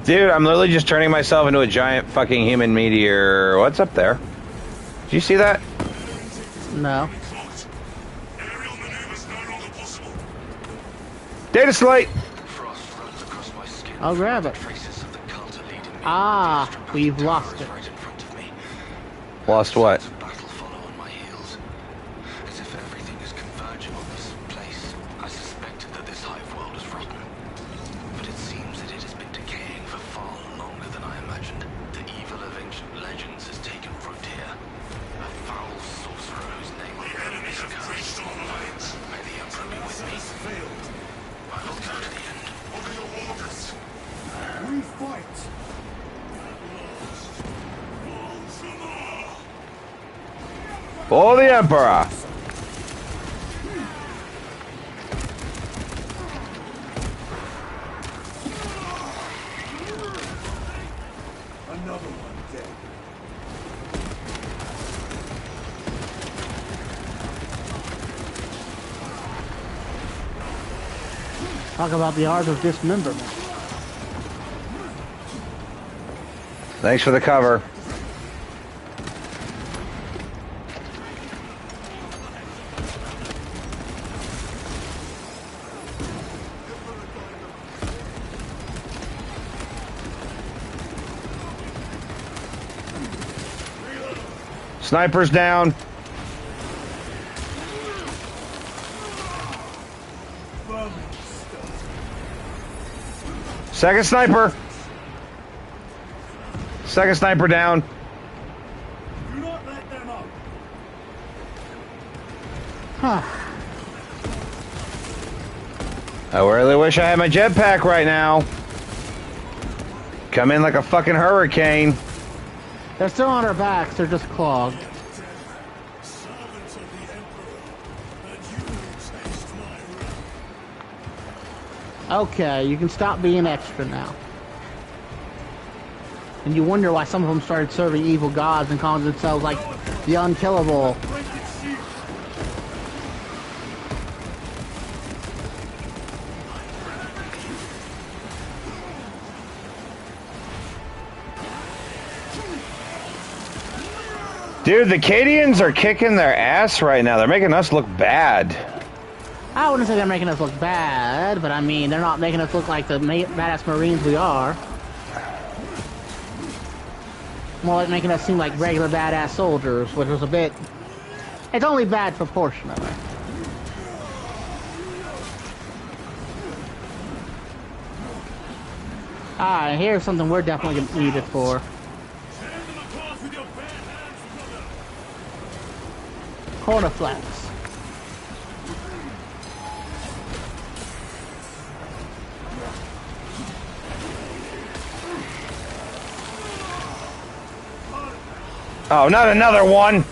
Dude, I'm literally just turning myself into a giant fucking human meteor. What's up there? Did you see that? No. Aerial maneuvers no longer possible. Data slate! Frost runs across my skin. I'll grab it. Traces of the cult are leading me. Ah, Destructive we've tower lost is it. right in front of me. Lost what? Battle follow on my heels. As if everything is converging on this place. I suspected that this hive world is rotten. But it seems that it has been decaying for far longer than I imagined. The evil of ancient legends has taken root here. A foul sorcerer whose name will never be cursed. May the Emperor be with me. Failed. I will go to the end. What are your orders? We fight. For the Emperor. Another one dead. Talk about the art of dismemberment. Thanks for the cover. Sniper's down. Second sniper. Second sniper down. Do not let them up. Huh. I really wish I had my jetpack right now. Come in like a fucking hurricane. They're still on our backs, they're just clogged. Servants of the Emperor, and you taste my wrath. Okay, you can stop being extra now. And you wonder why some of them started serving evil gods and calling themselves like the unkillable. Break its shield. Dude, the Cadians are kicking their ass right now. They're making us look bad. I wouldn't say they're making us look bad, but I mean, they're not making us look like the badass Marines we are. More like making us seem like regular badass soldiers, which was a bit... It's only bad proportionately. Alright, here's something we're definitely gonna need it for. Hand them across with your bare hands, brother. Corner flaps. Oh, not another one.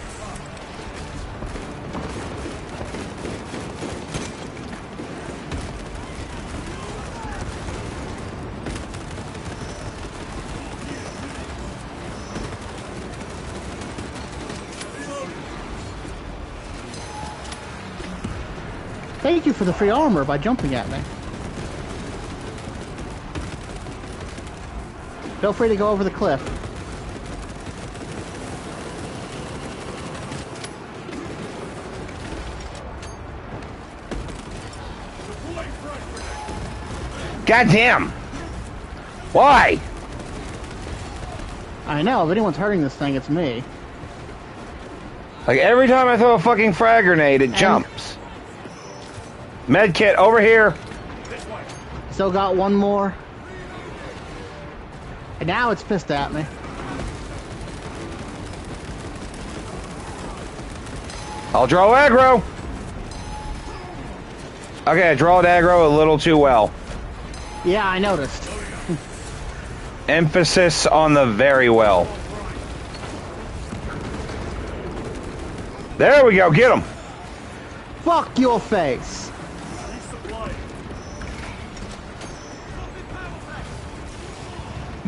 Thank you for the free armor by jumping at me. Feel free to go over the cliff. Goddamn. Why? I know, if anyone's hurting this thing, it's me. Like every time I throw a fucking frag grenade, it jumps. Med kit over here. Still got one more. And now it's pissed at me. I'll draw aggro. Okay, I drawed aggro a little too well. Yeah, I noticed. Emphasis on the very well. There we go, get him. Fuck your face.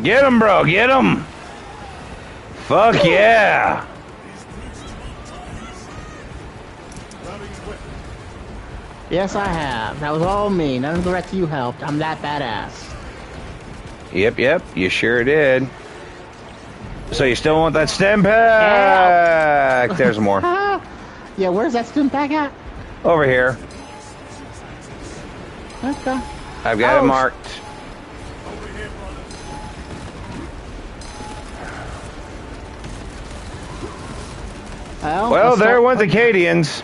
Get him, bro, get him. Fuck yeah. Yes, I have. That was all me. None of the rest of you helped. I'm that badass. Yep, you sure did. So you still want that stem pack? There's more. Yeah, where's that stim pack at? Over here. Okay. I've got it marked. Well, there went the Cadians.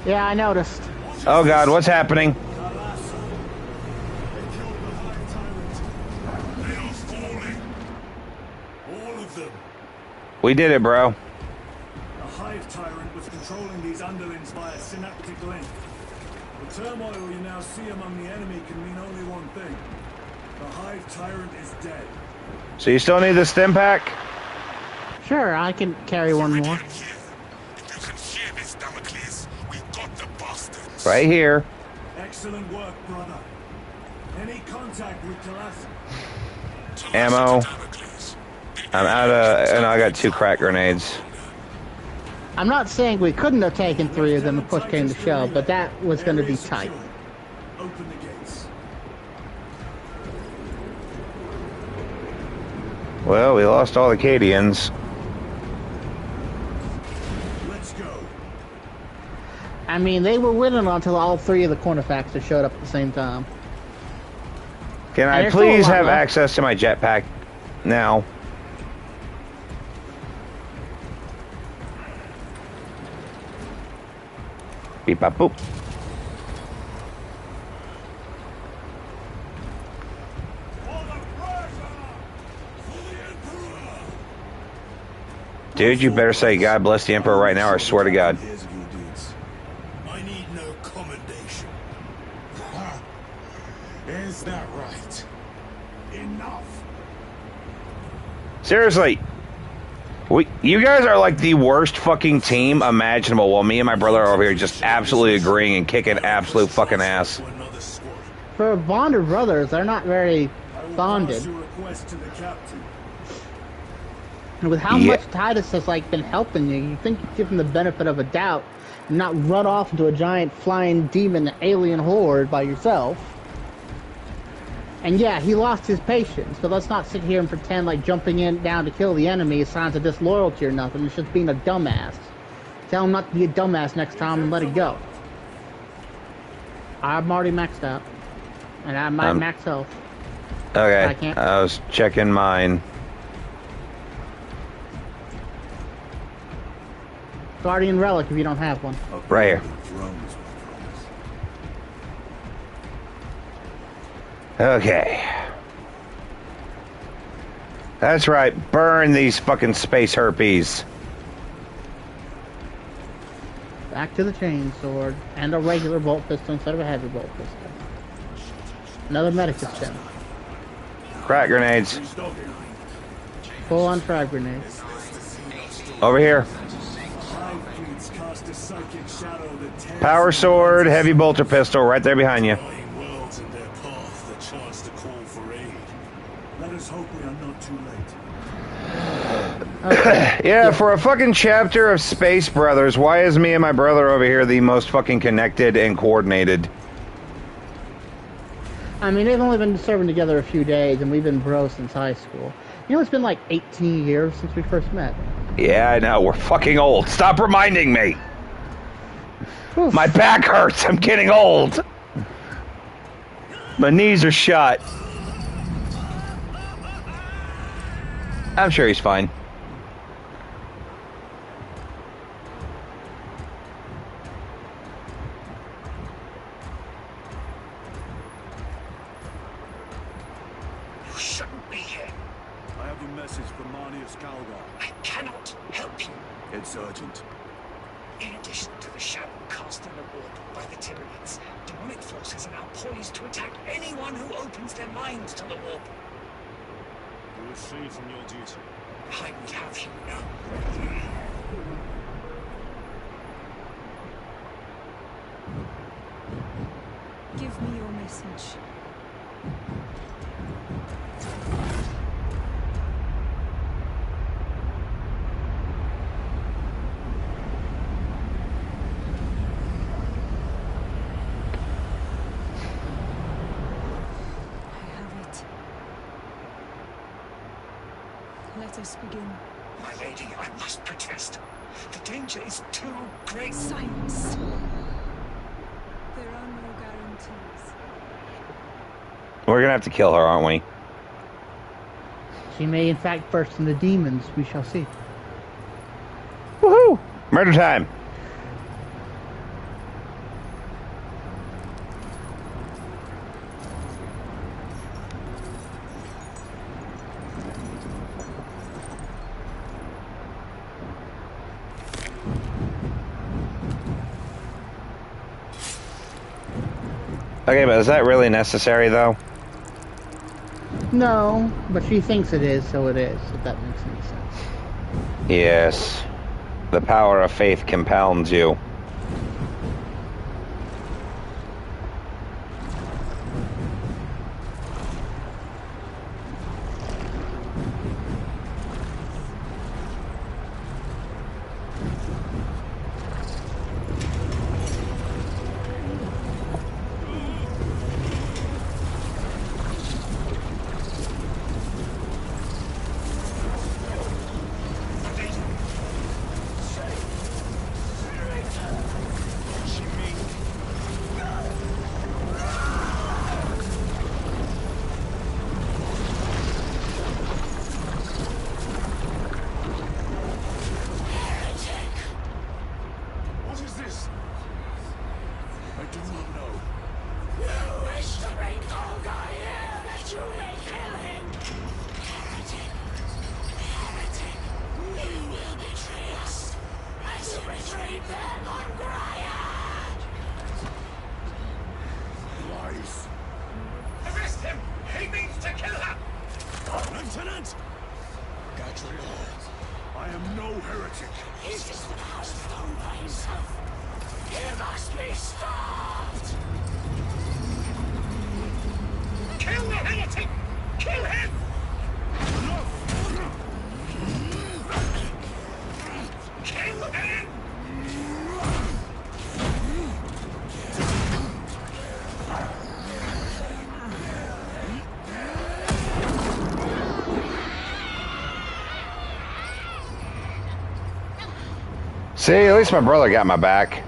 Yeah, I noticed. Oh god, what's happening? All of them. We did it, bro. The Hive Tyrant was controlling these underlings via synaptic link. The turmoil you now see among the enemy can mean only one thing. The Hive Tyrant is dead. So you still need the stim pack? Sure, I can carry one more. Right here. Excellent work, brother. Any contact with Colossus? Ammo. I'm out of... And I got 2 crack grenades. I'm not saying we couldn't have taken 3 of them if push came to shove, but that was going to be tight. Open the gates. Well, we lost all the Cadians. Let's go. I mean, they were winning until all 3 of the Cornifactors showed up at the same time. Can I there's still a please lot have left. access to my jetpack now? Beep bop boop. Dude, you better say God bless the Emperor right now, or I swear to God. Here's of your deeds. I need no commendation. Is that right? Enough. Seriously. You guys are like the worst fucking team imaginable, while me and my brother are over here just absolutely agreeing and kicking absolute fucking ass. To another squad. For bonded brothers, they're not very I will bonded. pass your request to the captain. And with how Yeah. much Titus has like been helping you, you think you'd give him the benefit of a doubt and not run off into a giant flying demon alien horde by yourself. And yeah, he lost his patience, but let's not sit here and pretend like jumping in down to kill the enemy is signs of disloyalty or nothing. It's just being a dumbass. Tell him not to be a dumbass next time and let it go. I'm already maxed out. And I might max health. Okay, I can't- I was checking mine. Guardian Relic if you don't have one. Right here. Throne is my promise. Okay. That's right. Burn these fucking space herpes. Back to the chainsword and a regular bolt pistol instead of a heavy bolt pistol. Another medicus gem. Crack grenades. Full on frag grenades. Over here. Hive fleets cast a psychic shadow that tears Power sword, heavy bolter pistol, right there behind you. lying worlds in their path that chance to call for aid. Let us hope we are not too late. Yeah, for a fucking chapter of Space Brothers, why is me and my brother over here the most fucking connected and coordinated? I mean, they've only been serving together a few days, and we've been bros since high school. You know, it's been like 18 years since we first met. Yeah, I know, we're fucking old. Stop reminding me. Oof. My back hurts, I'm getting old. My knees are shot. I'm sure he's fine. You shouldn't be here. I have a message from Marnius Calgar. I cannot help you. It's urgent. In addition to the shadow cast in the warp by the Tyrians, demonic forces are now poised to attack anyone who opens their minds to the warp. You will flee from your duty. I would have you know. Give me your message. I have it. Let us begin. My lady, I must protest. The danger is too great. Silence. There are no guarantees. We're gonna have to kill her, aren't we? She may, in fact, burst into demons. We shall see. Woohoo! Murder time. Okay, but is that really necessary, though? No, but she thinks it is, so it is, if that makes any sense. Yes. The power of faith compounds you. Lies. Arrest him! He means to kill her! Lieutenant! Got your back. I am no heretic. He's just an housestone by himself. He must be stopped! Kill the heretic! Kill him! Kill him! See, at least my brother got my back.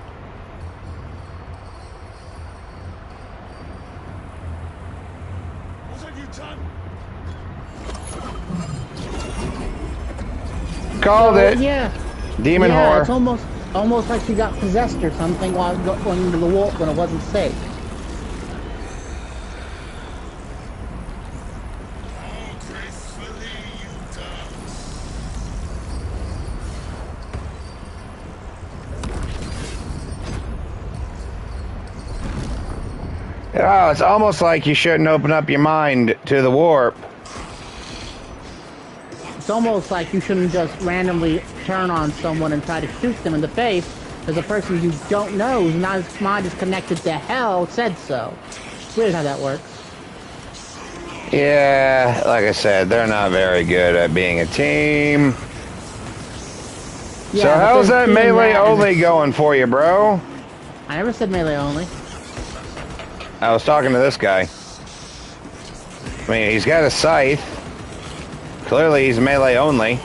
What have you done? Called it. Yeah. Demon Yeah, it's whore. almost like she got possessed or something while going into the warp when it wasn't safe. How gracefully you dance. Oh, it's almost like you shouldn't open up your mind to the warp. It's almost like you shouldn't just randomly turn on someone and try to shoot them in the face because a person you don't know whose mind is connected to hell said so. It's weird how that works. Yeah, like I said, they're not very good at being a team. Yeah, So but how's they're that doing melee that and only going for you, bro? I never said melee only. I was talking to this guy. I mean, he's got a scythe. Clearly, he's melee only.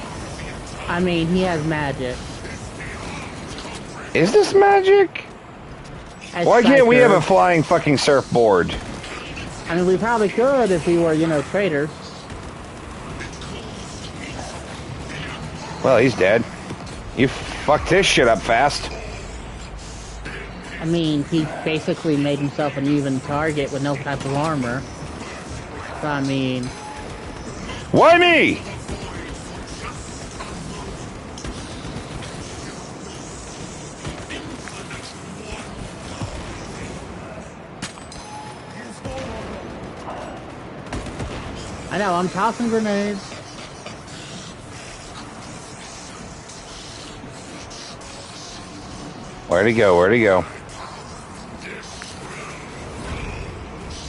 I mean, he has magic. Is this magic? As Why can't we have a Psyker. flying fucking surfboard? I mean, we probably could if we were, traitors. Well, he's dead. You fucked this shit up fast. I mean, he basically made himself an even target with no type of armor. So, I mean... Why me? I know, I'm tossing grenades. Where'd he go? Where'd he go?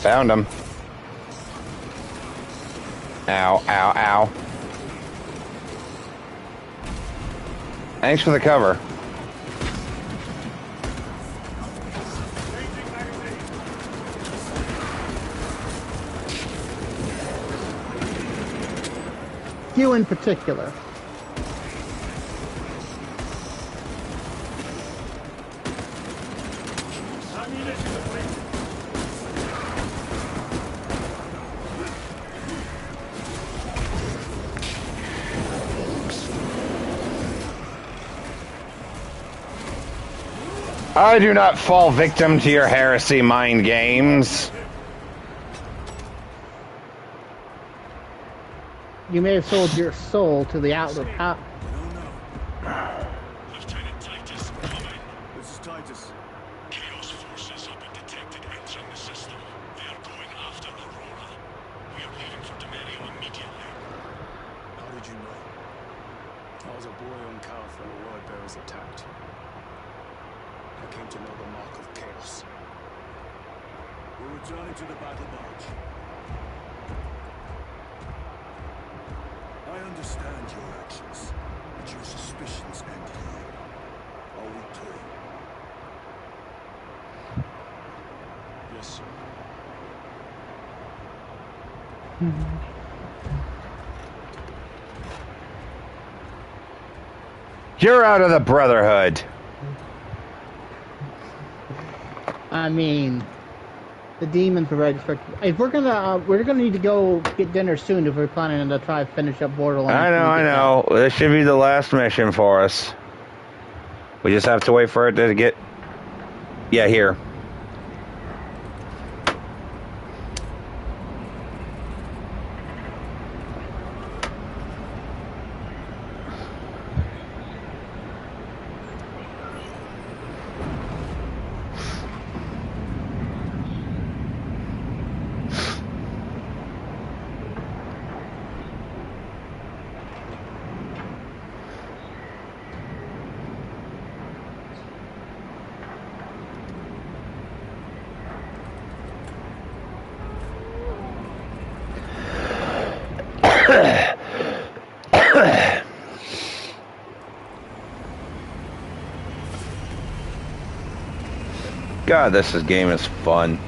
Found him. Ow, ow, ow. Thanks for the cover. You in particular. I do not fall victim to your heresy mind games. You may have sold your soul to the outlet. Lieutenant Titus, come in. This is Titus. Chaos forces have been detected entering the system. They are going after Aurora. We are leaving for Imperium immediately. How did you know? I was a boy on Calth when the word bearers attacked. I came to know the mark of chaos. We're returning to the battle barge. I understand your actions, but your suspicions end here. Are we clear? Yes, sir. You're out of the Brotherhood. I mean, the demons are registered. If we're gonna need to go get dinner soon if we're planning to try to finish up Borderlands. I know. This should be the last mission for us. We just have to wait for it to get... Yeah, here. God, game is fun.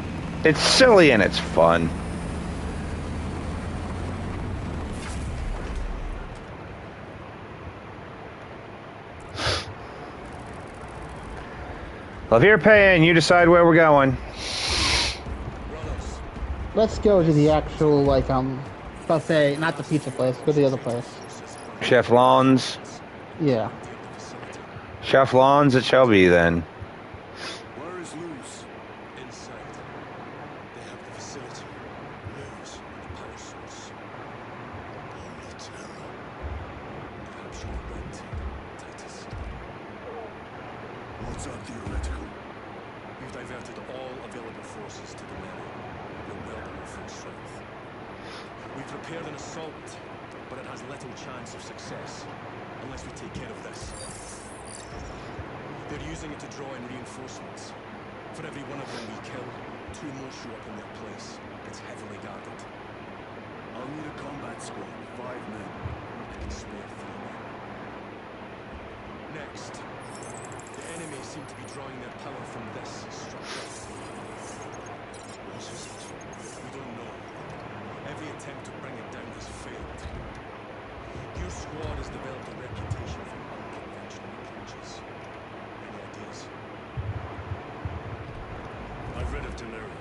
It's silly and it's fun. Well, if you're paying, you decide where we're going. Let's go to the actual, like, buffet, not the pizza place, go to the other place. Chef Lawns. Yeah. Chef Lawns it shall be then. Where is Luz? Inside. They have the facility. Luz, the power source. Holy terror. Perhaps you're right, Titus. What's up, theoretical? We've diverted all available forces to the area. We're well below full strength. We've prepared an assault, but it has little chance of success unless we take care of this. They're using it to draw in reinforcements. For every one of them we kill, 2 more show up in their place. It's heavily guarded. I'll need a combat squad, 5 men. I can spare 3 men. Next, the enemy seem to be drawing their power from this structure. What is it? We don't know. Every attempt to bring it down has failed. Your squad has developed a reputation for unconventional approaches. Any ideas? I've read of Delirium.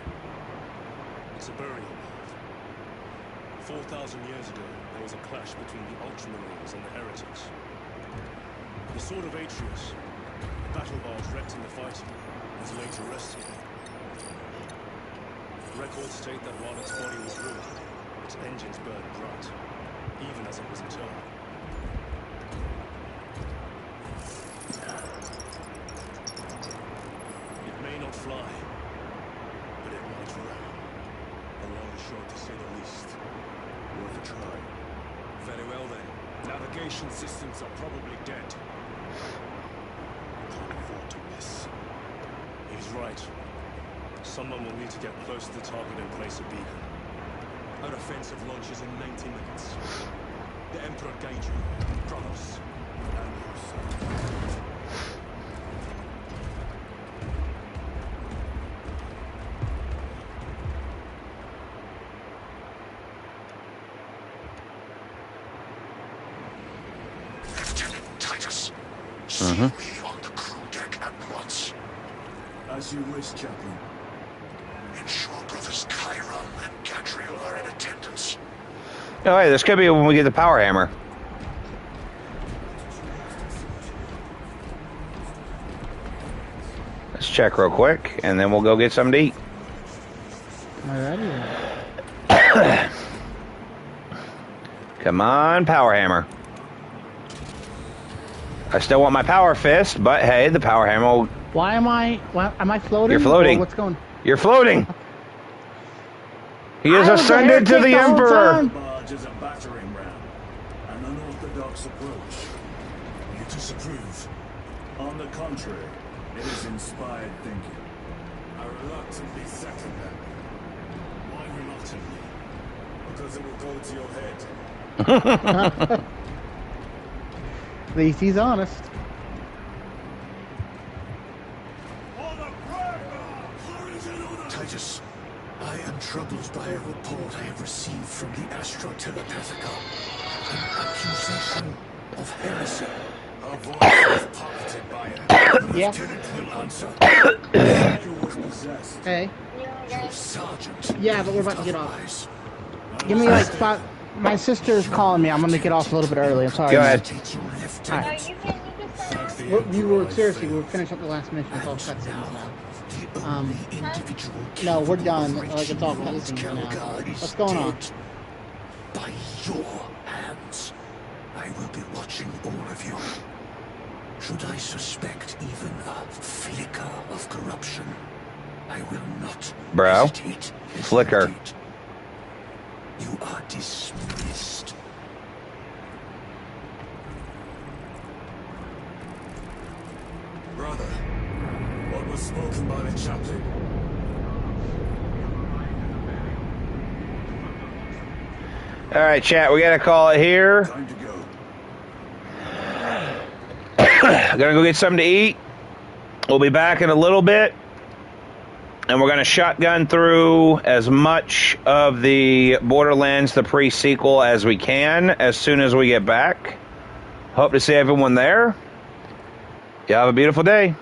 It's a burial mold. 4,000 years ago, there was a clash between the Ultramarines and the Heretics. The Sword of Atreus, the battle barge wrecked in the fighting, was later rescued. Records state that while its body was ruined, its engines burned bright, even as it was eternal. It may not fly, but it might run. A long shot, to say the least. Worth a try. Very well then. Navigation systems are probably dead. Can't afford to miss. He's right. Someone will need to get close to the target and place a beacon. Our offensive launches in 90 minutes. The Emperor guide you, brothers. And yourself. Lieutenant Titus, see me on the crew deck at once. As you wish, Chaplain. Ensure brothers Chiron and Gadriel are in attendance. Oh, hey, this could be when we get the power hammer. Let's check real quick, and then we'll go get something to eat. Alrighty. Come on, power hammer. I still want my power fist, but hey, the power hammer will... Why am I floating? You're floating. Or what's going? You're floating. He has I was ascended to air the kicked whole Emperor. time. Barge is a battering ram. An unorthodox approach. You disapprove? On the contrary, it is inspired thinking. I reluctantly second that. Why reluctantly? Because it will go to your head. At least he's honest. Titus, I am troubled by a report I have received from the Astro Telepathica. An accusation of heresy. Our voice was pocketed by it. Yeah. Lieutenant will answer. You was possessed. Hey. Your sergeant. Yeah, but we're about to get off. Otherwise, Give me like 5. My sister's calling me. I'm gonna get off a little bit early. I'm sorry. Go ahead. take your left All hand. right. We were seriously. We were finishing up the last mission. It's all cutscenes now. The only individual No, we're done. capable of Like, it's all reaching cutscenes now. Valgalgar is What's going on? dead. By your hands, I will be watching all of you. Should I suspect even a flicker of corruption, I will not Bro. hesitate. Flicker. You are dismissed. Brother, what was spoken by the chaplain? All right, chat, we got to call it here. Time to go. Gonna go get something to eat. We'll be back in a little bit. And we're going to shotgun through as much of the Borderlands, the pre-sequel, as we can as soon as we get back. Hope to see everyone there. You have a beautiful day.